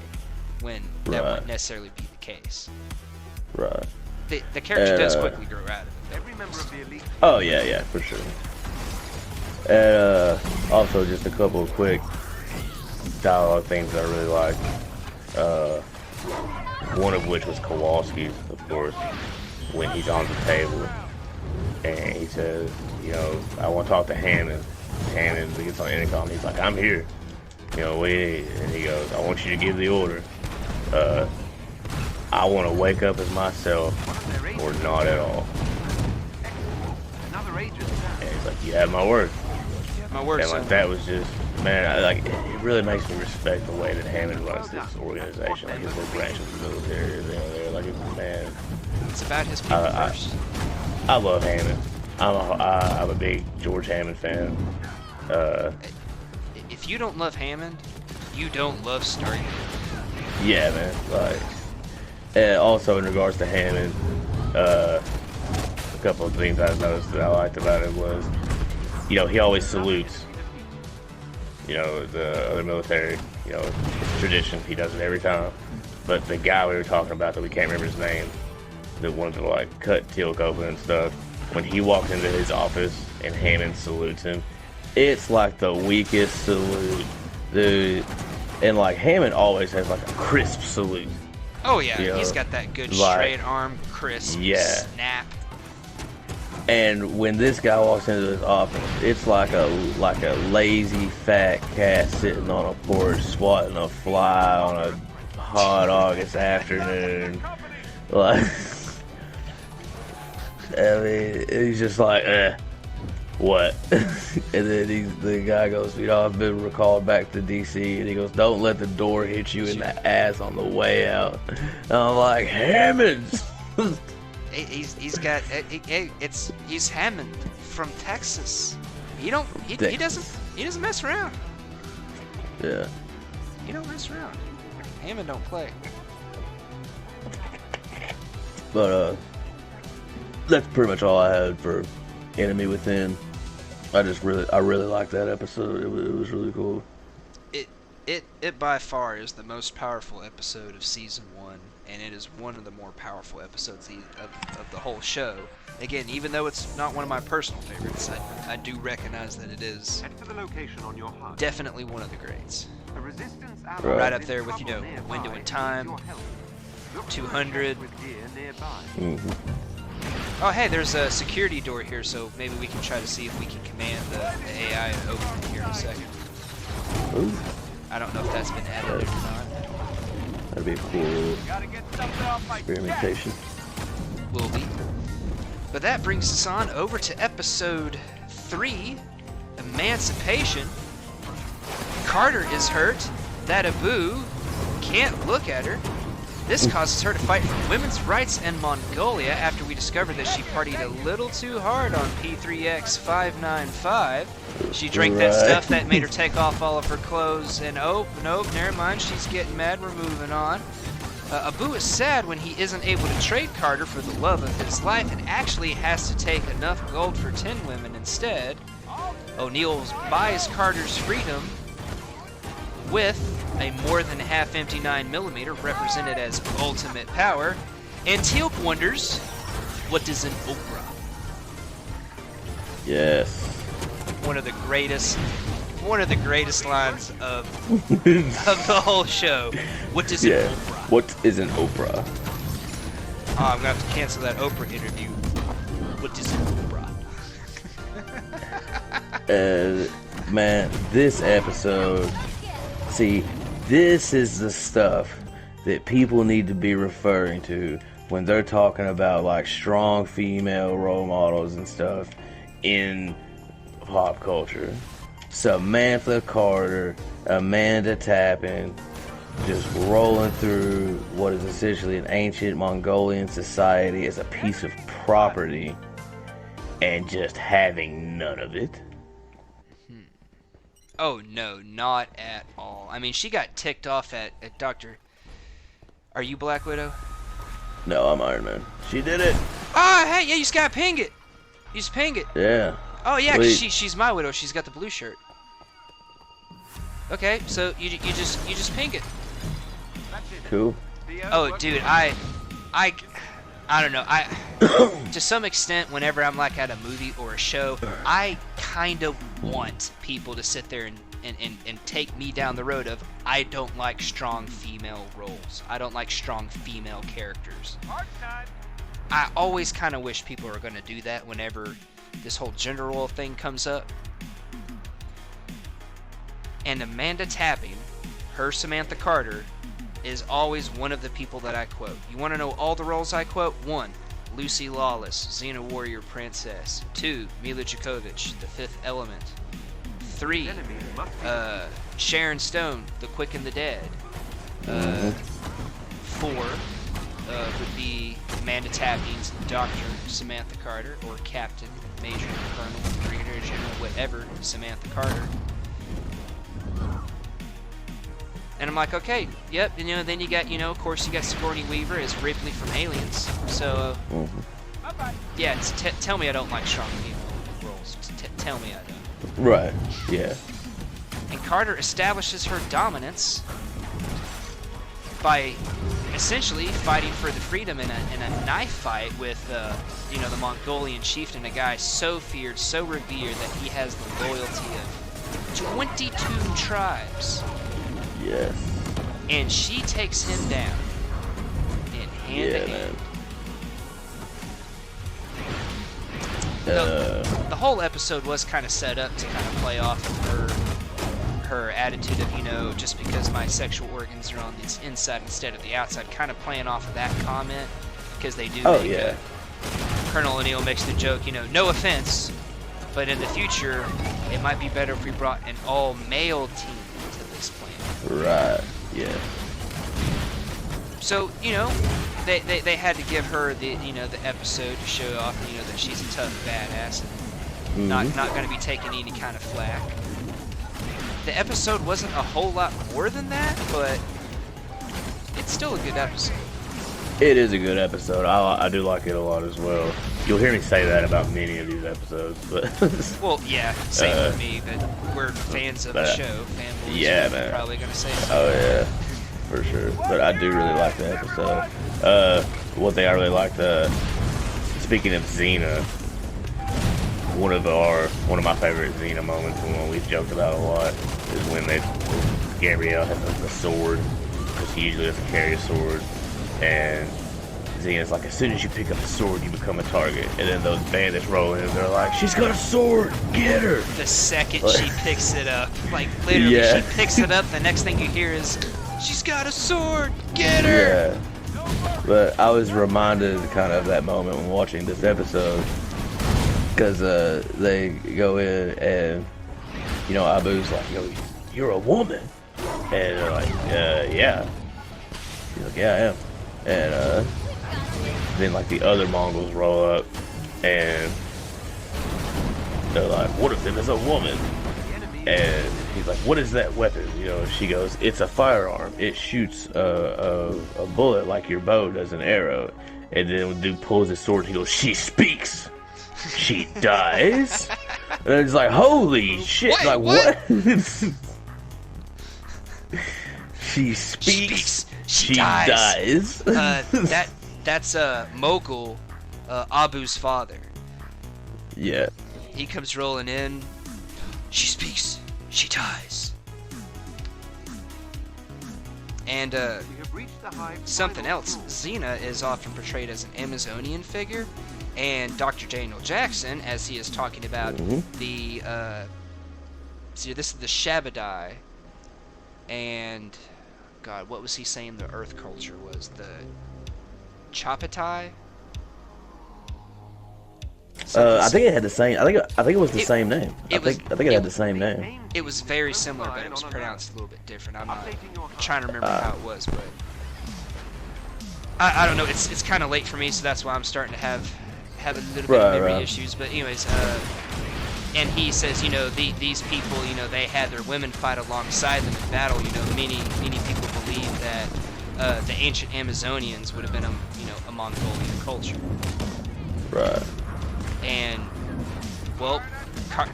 when that wouldn't necessarily be the case. Right. The character does quickly grow out of it. Every member of the elite. Oh yeah, for sure. And also just a couple of quick dialogue things that I really liked. One of which was Kowalski's, of course, when he's on the table and he says, you know, I want to talk to Hammond. Hammond gets on intercom. He's like, I'm here. You know, what do you need? And he goes, I want you to give the order. I want to wake up as myself or not at all. Another agent. And he's like, you have my word. My word, and like son. that was just, man, it really makes me respect the way that Hammond runs this organization, like his little branch of the military. You know, they're like, man, it's about his people first. I love Hammond. I'm a big George Hammond fan. If you don't love Hammond, you don't love Stargate. Yeah, man. Like, and also in regards to Hammond, a couple of things I noticed that I liked about him was, you know, he always salutes, you know, the other military, you know, tradition. He does it every time. But the guy we were talking about that we can't remember his name, that wanted to like cut Teal'c open and stuff, when he walks into his office and Hammond salutes him, it's like the weakest salute, dude. And like Hammond always has like a crisp salute. Oh yeah, you know, he's got that good like, straight arm, crisp snap. And when this guy walks into his office, it's like a lazy fat cat sitting on a porch swatting a fly on a hot August afternoon. Like, I mean, he's just like, what? And then the guy goes, you know, I've been recalled back to DC, and he goes, don't let the door hit you in the ass on the way out. And I'm like, Hammond. He's Hammond from Texas. He doesn't mess around. Yeah. He don't mess around. Hammond don't play. But that's pretty much all I had for Enemy Within. I really liked that episode. It was really cool. It by far is the most powerful episode of season 1, and it is one of the more powerful episodes of the whole show. Again, even though it's not one of my personal favorites, I do recognize that it is Head for the location on your HUD. definitely one of the greats. The resistance Right up there with, you know, Window in Time, 200. Oh, hey, there's a security door here, so maybe we can try to see if we can command the AI and open it here in a second. Ooh. I don't know if that's been added or not. That'd be a cool experimentation. Will be. But that brings us on over to episode 3, Emancipation. Carter is hurt. That Abu can't look at her. This causes her to fight for women's rights in Mongolia after we discovered that she partied a little too hard on P3X 595. She drank that stuff that made her take off all of her clothes, and oh, nope, never mind, she's getting mad, we're moving on. Abu is sad when he isn't able to trade Carter for the love of his life and actually has to take enough gold for 10 women instead. O'Neill buys Carter's freedom with a more than half-empty 9mm represented as ultimate power, and Teal'c wonders, what is an Oprah? Yes. One of the greatest lines of the whole show. What is an Oprah? What is an Oprah? Oh, I'm gonna have to cancel that Oprah interview. What is an Oprah? Man, this episode, see, this is the stuff that people need to be referring to when they're talking about like strong female role models and stuff in pop culture. Samantha Carter, Amanda Tappan, just rolling through what is essentially an ancient Mongolian society as a piece of property and just having none of it. Oh no, not at all. I mean, she got ticked off at Dr. Are you Black Widow? No, I'm Iron Man. She did it. Oh, hey, yeah, you just gotta ping it. You just ping it. Yeah. Oh yeah, Sweet. 'cause she's my Widow. She's got the blue shirt. Okay, so you just ping it. Cool. Oh, dude, I don't know. To some extent, whenever I'm like at a movie or a show, I kind of want people to sit there and take me down the road of I don't like strong female roles. I don't like strong female characters. I always kind of wish people are going to do that whenever this whole gender role thing comes up. And Amanda Tapping, her Samantha Carter, is always one of the people that I quote. You want to know all the roles I quote? 1. Lucy Lawless, Xena Warrior Princess. 2. Mila Jovovich, The Fifth Element. 3. Sharon Stone, The Quick and the Dead. 4 would be Amanda Tapping's Dr. Samantha Carter, or Captain, Major, Colonel, Brigadier General, whatever, Samantha Carter. And I'm like, okay, yep, you know, then you got, you know, of course you got Sigourney Weaver as Ripley from Aliens. So, yeah, tell me I don't like strong female roles. Tell me I don't. Right. Yeah. And Carter establishes her dominance by essentially fighting for the freedom in a knife fight with, you know, the Mongolian chieftain, a guy so feared, so revered that he has the loyalty of 22 tribes. Yes. And she takes him down in hand to hand. The whole episode was kind of set up to kind of play off of her attitude of, you know, just because my sexual organs are on the inside instead of the outside, kind of playing off of that comment, because they do make Colonel O'Neill makes the joke, you know, no offense, but in the future it might be better if we brought an all-male team to this planet. Right. Yeah. So, you know, they had to give her the, you know, the episode to show off, you know, that she's a tough badass and not going to be taking any kind of flack. The episode wasn't a whole lot more than that, but it's still a good episode. It is a good episode. I do like it a lot as well. You'll hear me say that about many of these episodes, but well, yeah, same with me. But we're fans of the show. Fanboys. Yeah, man. Probably gonna say so. Oh yeah, for sure. But I do really like the episode. One thing I really liked. Speaking of Xena, one of my favorite Xena moments, and one we've joked about a lot, is when Gabrielle has the sword, because she usually doesn't carry a sword. And Xena's like, as soon as you pick up a sword, you become a target. And then those bandits roll in and they're like, she's got a sword, get her! The second she picks it up, like literally she picks it up, the next thing you hear is, she's got a sword, get her! Yeah. But I was reminded kind of that moment when watching this episode, because they go in and, you know, Abu's like, yo, you're a woman. And they're like, yeah. He's like, yeah, I am. And then like the other Mongols roll up and they're like, one of them is a woman. And he's like, what is that weapon? You know, she goes, it's a firearm. It shoots a bullet like your bow does an arrow. And then when the dude pulls his sword, he goes, she speaks. She dies. And it's like, holy shit. Wait, like, what? She speaks. She dies. That's Mogul, Abu's father. Yeah. He comes rolling in. She speaks. She dies. And something else. Xena is often portrayed as an Amazonian figure, and Dr. Daniel Jackson, as he is talking about the see, this is the Shabadai, and God, what was he saying the Earth culture was? The Chappatai? I think it had the same. I think it was the same name. I think it had the same name. It was very similar, but it was pronounced a little bit different. I'm not trying to remember how it was, but I don't know. It's kind of late for me, so that's why I'm starting to have a little bit of memory issues. But anyways, and he says, you know, these people, you know, they had their women fight alongside them in battle. You know, many people believe that the ancient Amazonians would have been a Mongolian culture. Right. And well,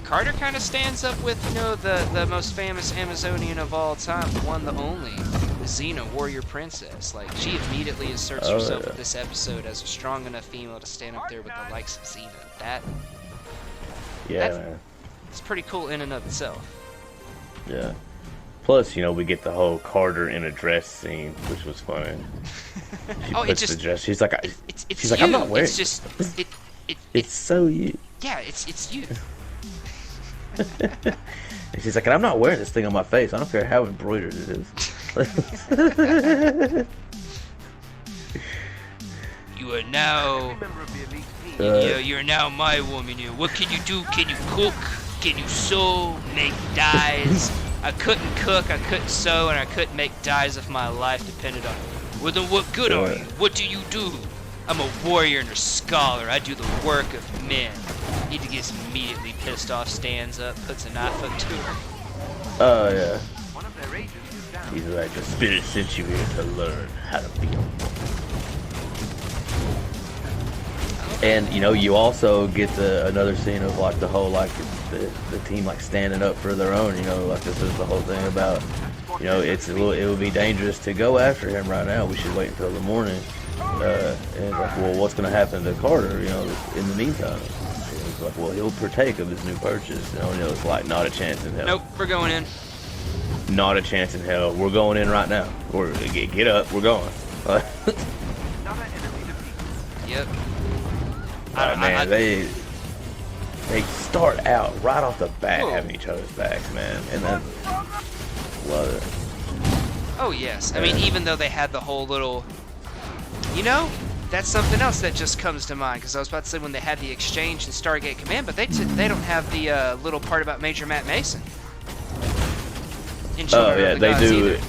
Carter kind of stands up with, you know, the most famous Amazonian of all time, the one, the only, Xena, warrior princess. Like, she immediately asserts herself with this episode as a strong enough female to stand up there with the likes of Xena. Man. It's pretty cool in and of itself. Yeah. Plus, you know, we get the whole Carter in a dress scene, which was funny. She puts the dress. She's like, she's like, I'm not wearing. It's just, it's so you. Yeah, it's you. And she's like, and I'm not wearing this thing on my face. I don't care how embroidered it is. You are now. You're now my woman. What can you do? Can you cook? Can you sew? Make dyes? I couldn't cook, I couldn't sew, and I couldn't make dyes if my life depended on it. Well, then what good are you? What do you do? I'm a warrior and a scholar. I do the work of men. He gets immediately pissed off, stands up, puts a knife up to her. Oh, yeah. One of their agents is down. He's like, the spirit sent you here to learn how to be a woman. And, you know, you also get another scene of, like, the whole, like, the team, like, standing up for their own, you know, like, this is the whole thing about, you know, it would be dangerous to go after him right now. We should wait until the morning. And like, well, what's going to happen to Carter, you know, in the meantime? And it's like, well, he'll partake of his new purchase. You know, it's like, not a chance in hell. Nope, we're going in. Not a chance in hell. We're going in right now. Or get up, we're going. Yep. Man, they start out right off the bat having each other's backs, man, and then love it. Oh yes, I mean, even though they had the whole little, you know, that's something else that just comes to mind, because I was about to say when they had the exchange in Stargate Command, but they don't have the little part about Major Matt Mason. Oh yeah, they do.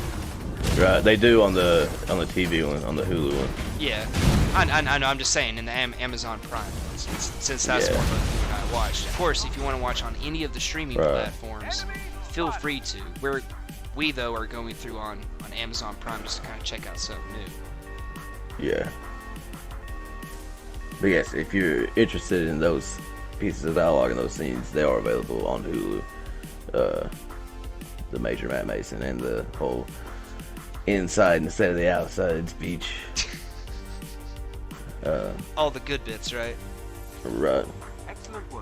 Right, they do on the TV one, on the Hulu one. Yeah, I know. I'm just saying in the Amazon Prime, since that's what I watched. Of course, if you want to watch on any of the streaming platforms, feel free to. We though are going through on Amazon Prime just to kind of check out something new. Yeah. But yes, if you're interested in those pieces of dialogue and those scenes, they are available on Hulu. The Major Matt Mason and the whole inside instead of the outside speech. All the good bits, right? Right.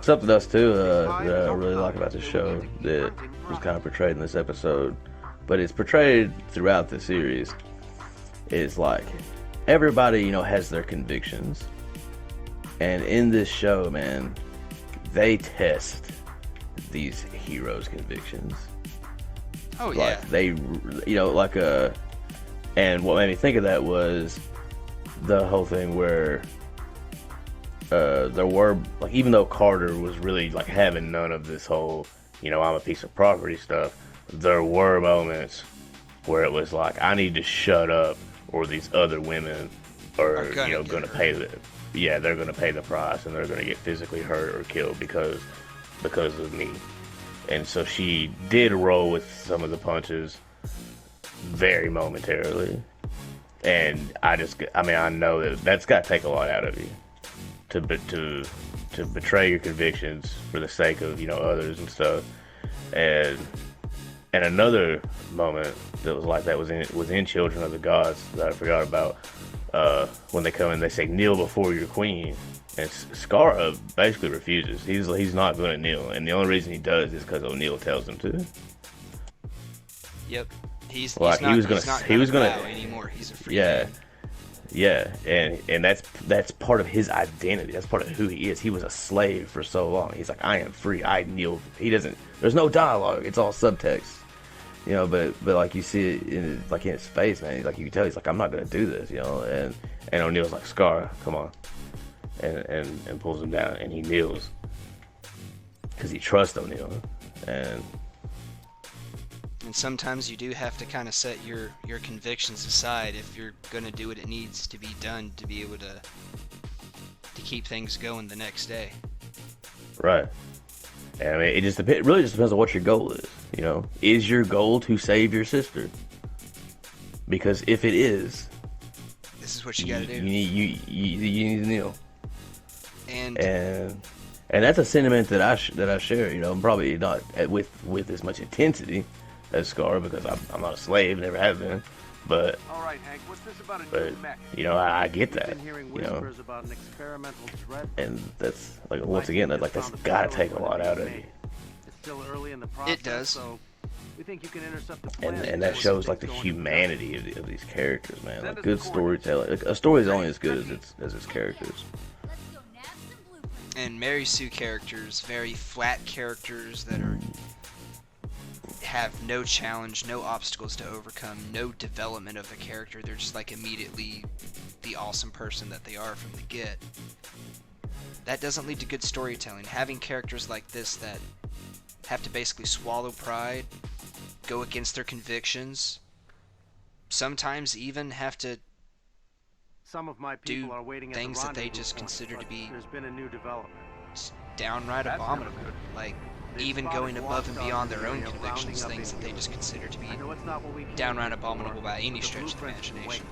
Something else too that I really like about the show that was kind of portrayed in this episode, but it's portrayed throughout the series, is like everybody, you know, has their convictions, and in this show, man, they test these heroes' convictions. Oh like, yeah. They, you know, like and what made me think of that was the whole thing where there were, like, even though Carter was really like having none of this whole, you know, I'm a piece of property stuff, there were moments where it was like, I need to shut up or these other women are you know, gonna pay they're gonna pay the price and they're gonna get physically hurt or killed because of me. And so she did roll with some of the punches very momentarily. And I know that's got to take a lot out of you to betray your convictions for the sake of, you know, others and stuff. And another moment that was like that was in Children of the Gods that I forgot about. When they come in, they say, "Kneel before your queen," and Skara basically refuses. He's not going to kneel, and the only reason he does is because O'Neill tells him to. Yep. He's like not, he was gonna bow anymore. He's a free yeah. man. Yeah, and that's part of his identity. That's part of who he is. He was a slave for so long. He's like, I am free. I kneel. He doesn't. There's no dialogue. It's all subtext, you know. But like you see it in his face, man. Like you can tell he's like, I'm not gonna do this, you know. And O'Neill's like, Scar, come on, and pulls him down, and he kneels because he trusts O'Neill. And sometimes you do have to kind of set your convictions aside if you're going to do what it needs to be done to be able to keep things going the next day. Right. And I mean, it really just depends on what your goal is. You know, is your goal to save your sister? Because if it is, this is what you gotta do. You need to kneel. And that's a sentiment that I share. You know, I'm probably not with as much intensity as Scar, because I'm not a slave, never have been. But All right, Hank, what's this about a new mech? you know, I get that. Been hearing You know, whispers about an experimental dread. and that's like once again, that's gotta take a lot out of you. It's still early in the process, it does. So we think you can intercept the plan. And that shows like the humanity of these characters, man. Like good storytelling. Like, a story is only as good as its characters. And Mary Sue characters, very flat characters that are have no challenge, no obstacles to overcome, no development of the character. They're just like immediately the awesome person that they are from the get. That doesn't lead to good storytelling. Having characters like this that have to basically swallow pride, go against their convictions, sometimes even have to Some of my do people are waiting at things the that they rendezvous just point, consider to but be there's been a new development. downright That's abominable. never good. Like, They've even spotted going above and watchdogs beyond in their the own area, convictions, rounding up things that they Indians. just consider to be I know it's not what we came downright here for, abominable by any but the stretch of the blueprints can imagination.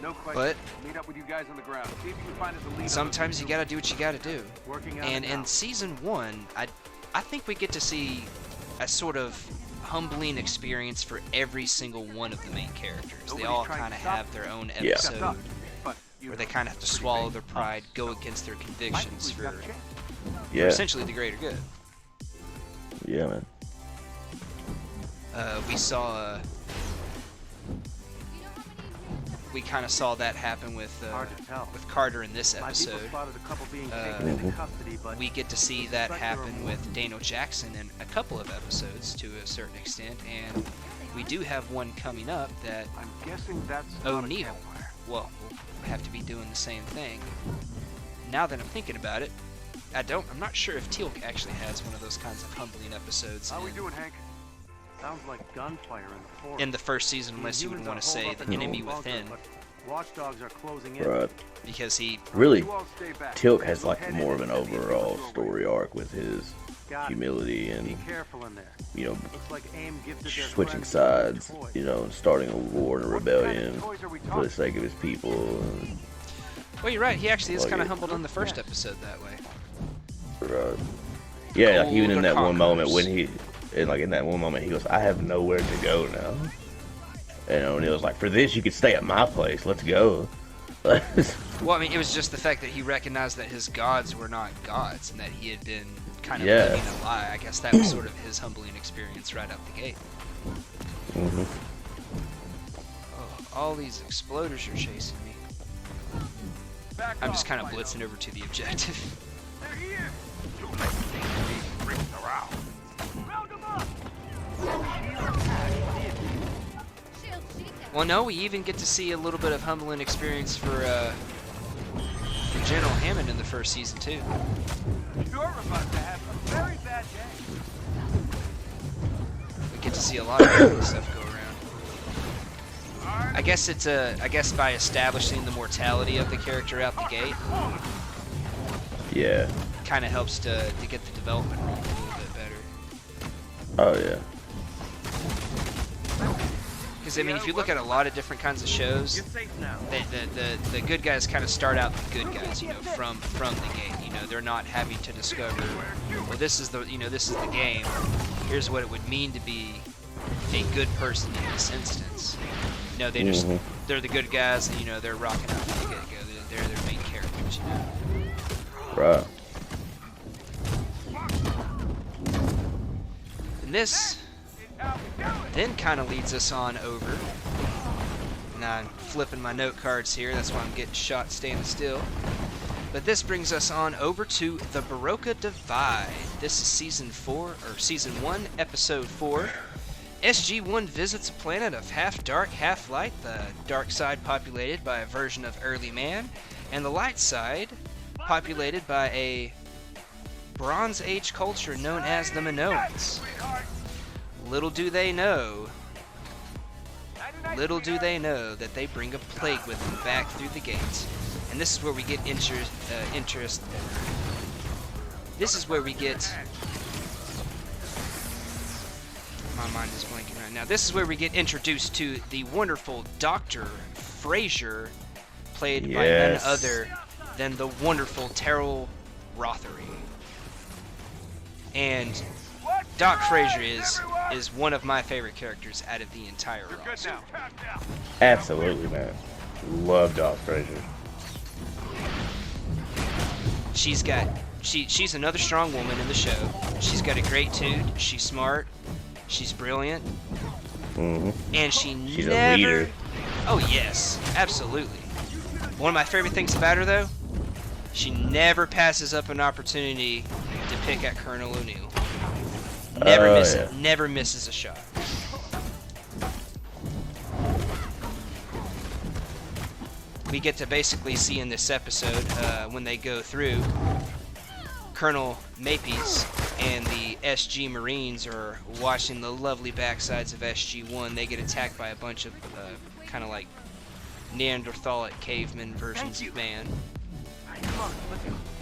No question. But Meet up with you guys on the ground. See if you can find us a lead. sometimes you gotta do what you gotta do. Working out And now. in season 1, I think we get to see a sort of humbling experience for every single one of the main characters. They Nobody's all trying to kind of stop have their own Yeah. episode But you where they know, kind of have to pretty swallow big. their pride, go against their I think convictions we've for got a chance. Yeah, essentially the greater good. yeah, man. We saw, we kind of saw that happen with Hard to tell. Carter in this My people episode. spotted a couple being Uh, taken into custody, but We get to see that suspect there are happen more. with Daniel Jackson in a couple of episodes to a certain extent, and we do have one coming up that I'm guessing that's not a O'Neill, campfire. well, we'll have to be doing the same thing. Now that I'm thinking about it, I'm not sure if Teal'c actually has one of those kinds of humbling episodes How we doing, Hank? sounds like gunfire in the forest. in the first season, unless you would Humans want are to say holed up the in their enemy own bunker, within, but watchdogs are closing in. Right. because he Really, You all stay back. Teal'c has We'll like head more of in an and leave overall the doorway. story arc with his Got it. humility Be and, careful in there. you know, Looks like AIM gifted their switching friends sides, toys. you know, starting a war and a What kind of rebellion toys are we for the talking? sake of his people. And, well, you're right, he actually is Well, kind of yeah. humbled in the first episode that way. yeah, like even in Golden that one moment conquerors. when in that one moment he goes, "I have nowhere to go now." And O'Neill's like, "For this, you could stay at my place. Let's go." Well, I mean, it was just the fact that he recognized that his gods were not gods, and that he had been kind of Yeah. living a lie. I guess that was sort of his humbling experience right out the gate. Mhm. Oh, all these exploders are chasing me. Back I'm just off, kind of Fido. blitzing over to the objective. They're here. Too late. These freaks are out. Round them up. Well, no, we even get to see a little bit of humbling experience for General Hammond in the first season too. You're about to have a very bad day. We get to see a lot of cool stuff go around. I guess it's I guess by establishing the mortality of the character out the gate, Yeah. kind of helps to get the development running a little bit better. Oh yeah. Because I mean, if you look at a lot of different kinds of shows, You're safe now. the good guys kind of start out the good guys, you know, from the gate. You know, they're not having to discover, well, this is the game. Here's what it would mean to be a good person in this instance. No, they just they're the good guys, and you know they're rocking out from the get-go. They're their main characters, you know. Right. And this then kind of leads us on over. And I'm flipping my note cards here. That's why I'm getting shot standing still. But this brings us on over to the Baroka Divide. This is season 1, episode 4. SG-1 visits a planet of half dark, half light. The dark side populated by a version of early man, and the light side populated by a Bronze Age culture known as the Minoans. Little do they know that they bring a plague with them back through the gates. And this is where we get This is where we get... My mind is blanking right now. This is where we get introduced to the wonderful Dr. Frazier, played by none other than the wonderful Teal'c Rothery. And Doc Frazier is one of my favorite characters out of the entire roster. Absolutely, man. Love Doc Frazier. She's another strong woman in the show. She's got a great toot. She's smart. She's brilliant. And she's a leader. Oh yes, absolutely. One of my favorite things about her though, she never passes up an opportunity to pick at Colonel O'Neill. Never misses a shot. We get to basically see in this episode when they go through, Colonel Mapies and the SG Marines are watching the lovely backsides of SG-1. They get attacked by a bunch of kind of like Neanderthalic caveman versions of man.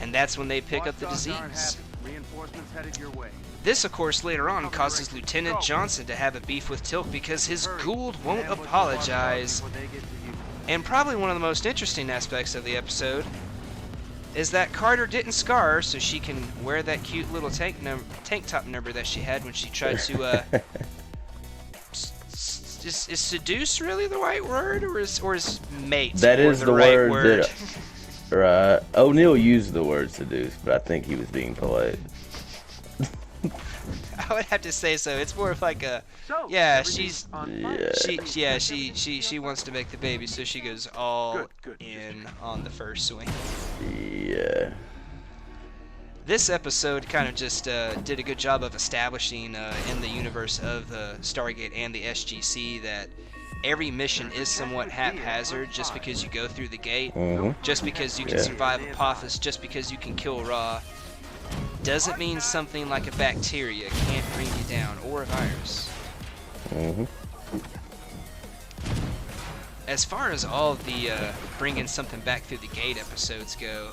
And that's when they pick up the disease. Reinforcements headed your way. This, of course, later on causes Lieutenant Johnson to have a beef with Teal'c because his Gould won't apologize. And probably one of the most interesting aspects of the episode is that Carter didn't scar her so she can wear that cute little tank top number that she had when she tried to is seduce really the right word, or is mate that is the the right word that, right. O'Neill used the word seduce, but I think he was being polite. I would have to say so. It's more of like a she wants to make the baby, so she goes all in on the first swing. Yeah. This episode kind of just did a good job of establishing in the universe of the Stargate and the SGC that every mission is somewhat haphazard. Just because you go through the gate, just because you can survive Apophis, just because you can kill Ra, doesn't mean something like a bacteria can't bring you down, or a virus. As far as all of the bringing something back through the gate episodes go,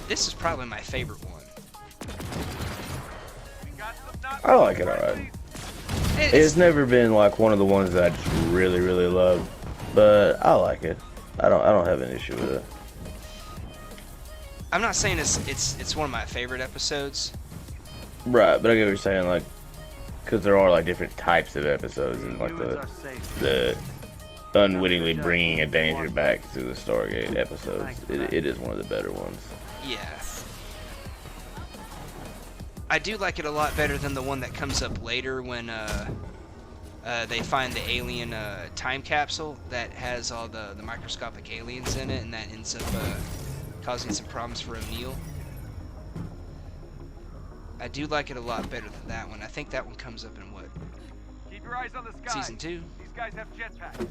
this is probably my favorite one. I like it alright. It's never been like one of the ones that I just really, really love, but I like it. I don't have an issue with it. I'm not saying it's one of my favorite episodes. Right, but I get what you're saying, like, because there are like different types of episodes, and like the unwittingly bringing a danger back to the Stargate episodes. It is one of the better ones. Yeah. I do like it a lot better than the one that comes up later when they find the alien time capsule that has all the microscopic aliens in it, and that ends up causing some problems for O'Neill. I do like it a lot better than that one. I think that one comes up in what? Keep your eyes on the sky. Season 2? These guys have jetpacks.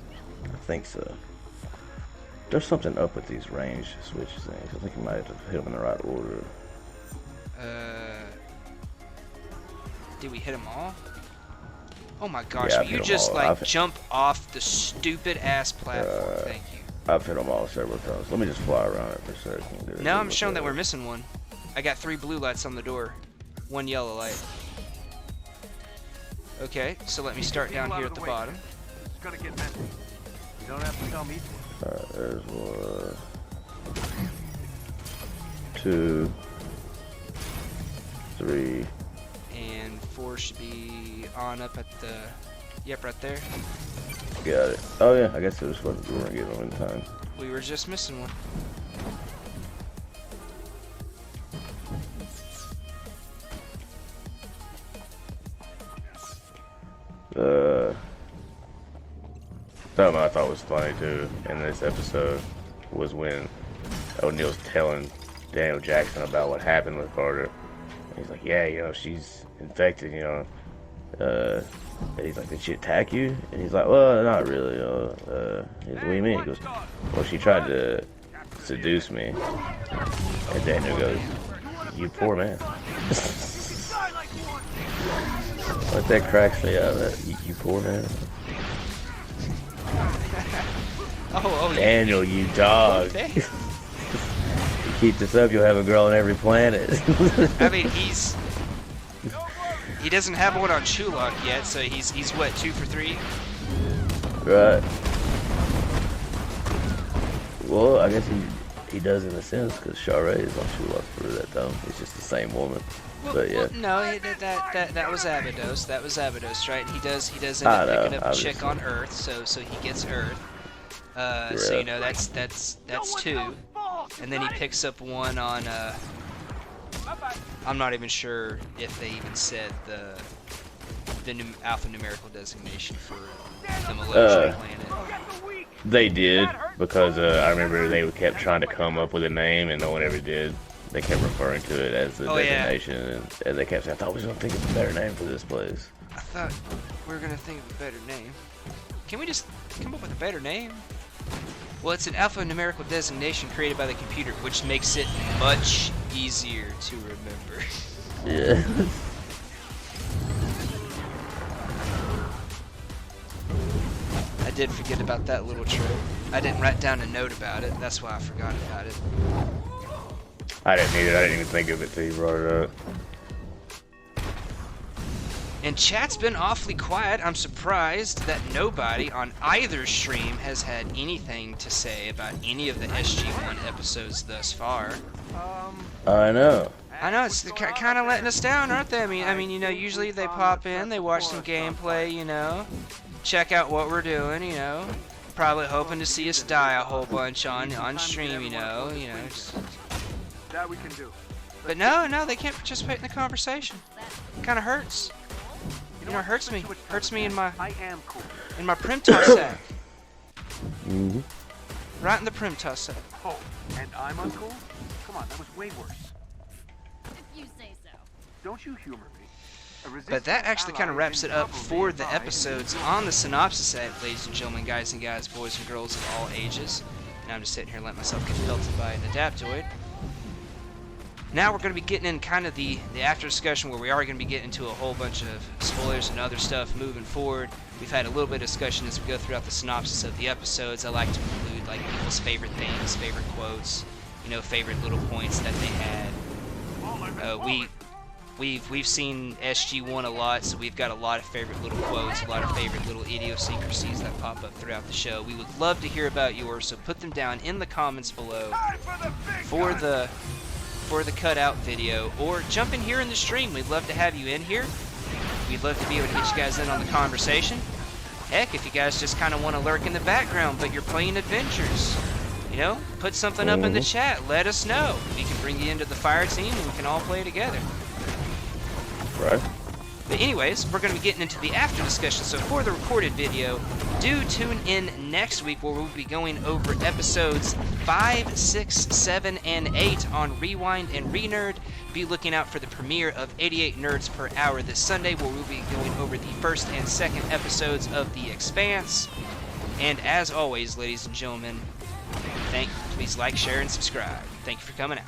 I think so. There's something up with these range switch things. I think you might have to hit them in the right order. Did we hit them all? Oh my gosh, Yeah, will you just all. like jump off the stupid ass platform? Thank you. I've hit them all several times. Let me just fly around it for a second. Now I'm showing that we're missing one. I got 3 blue lights on the door. 1 yellow light. Okay, so let me start down here at the bottom. It's gonna get messy. You don't have to tell me. There's 1, 2, 3. And 4 should be on up at the... Yep, right there. Got it. Oh yeah, I guess it was what we weren't getting them in time. We were just missing one. Something I thought was funny too in this episode was when O'Neill's telling Daniel Jackson about what happened with Carter. And he's like, yeah, you know, she's infected, you know. And he's like, did she attack you? And he's like, well, not really. What do you mean? He goes, well, she tried to seduce me. And Daniel goes, you poor man. Let that cracks me out. You poor man. Oh, Daniel, you dog. Keep this up, you'll have a girl on every planet. I mean, he doesn't have one on Teal'c yet, so he's what, 2 for 3? Right. Well, I guess he does in a sense, because Shara is on Teal'c for that though. It's just the same woman. But yeah. Well, no, that was Abydos. That was Abydos, right? He does end up picking up a chick on Earth, so he gets Earth. So you know that's 2, and then he picks up one on. I'm not even sure if they even said the alphanumerical designation for the millennium planet. They did, because I remember they kept trying to come up with a name and no one ever did. They kept referring to it as the designation, and they kept saying, I thought we were going to think of a better name for this place. I thought we were going to think of a better name. Can we just come up with a better name? Well, it's an alphanumerical designation created by the computer, which makes it much easier to remember. Yeah. I did forget about that little trick. I didn't write down a note about it. That's why I forgot about it. I didn't need it. I didn't even think of it till you brought it up. And chat's been awfully quiet. I'm surprised that nobody on either stream has had anything to say about any of the SG-1 episodes thus far. I know. I know, it's kind of letting us down, aren't they? I mean, you know, usually they pop in, they watch some gameplay, you know, check out what we're doing, you know, probably hoping to see us die a whole bunch on stream, you know. Just... That we can do. But no, they can't participate in the conversation. It kind of hurts. You know, it hurts me. Hurts me in my Primtos sack. Mm-hmm. Right in the Primtos sack. Oh, and I'm uncool? Come on, that was way worse. If you say so. Don't you humor me. But that actually kind of wraps it up for the episodes on the synopsis set, ladies and gentlemen, guys and guys, boys and girls of all ages. And I'm just sitting here letting myself get pelted by an Adaptoid. Now we're going to be getting in kind of the after discussion, where we are going to be getting into a whole bunch of spoilers and other stuff moving forward. We've had a little bit of discussion as we go throughout the synopsis of the episodes. I like to include like people's favorite things, favorite quotes, you know, favorite little points that they had. We've seen SG-1 a lot, so we've got a lot of favorite little quotes, a lot of favorite little idiosyncrasies that pop up throughout the show. We would love to hear about yours, so put them down in the comments below for the cutout video, or jump in here in the stream. We'd love to have you in here. We'd love to be able to get you guys in on the conversation. Heck, if you guys just kind of want to lurk in the background, but you're playing adventures, you know, put something up in the chat. Let us know. We can bring you into the fire team, and we can all play together. Right. But anyways, we're going to be getting into the after discussion, so for the recorded video, do tune in next week, where we'll be going over episodes 5, 6, 7, and 8 on Rewind and Renerd. Be looking out for the premiere of 88 Nerds Per Hour this Sunday, where we'll be going over the first and second episodes of The Expanse. And as always, ladies and gentlemen, please like, share, and subscribe. Thank you for coming out.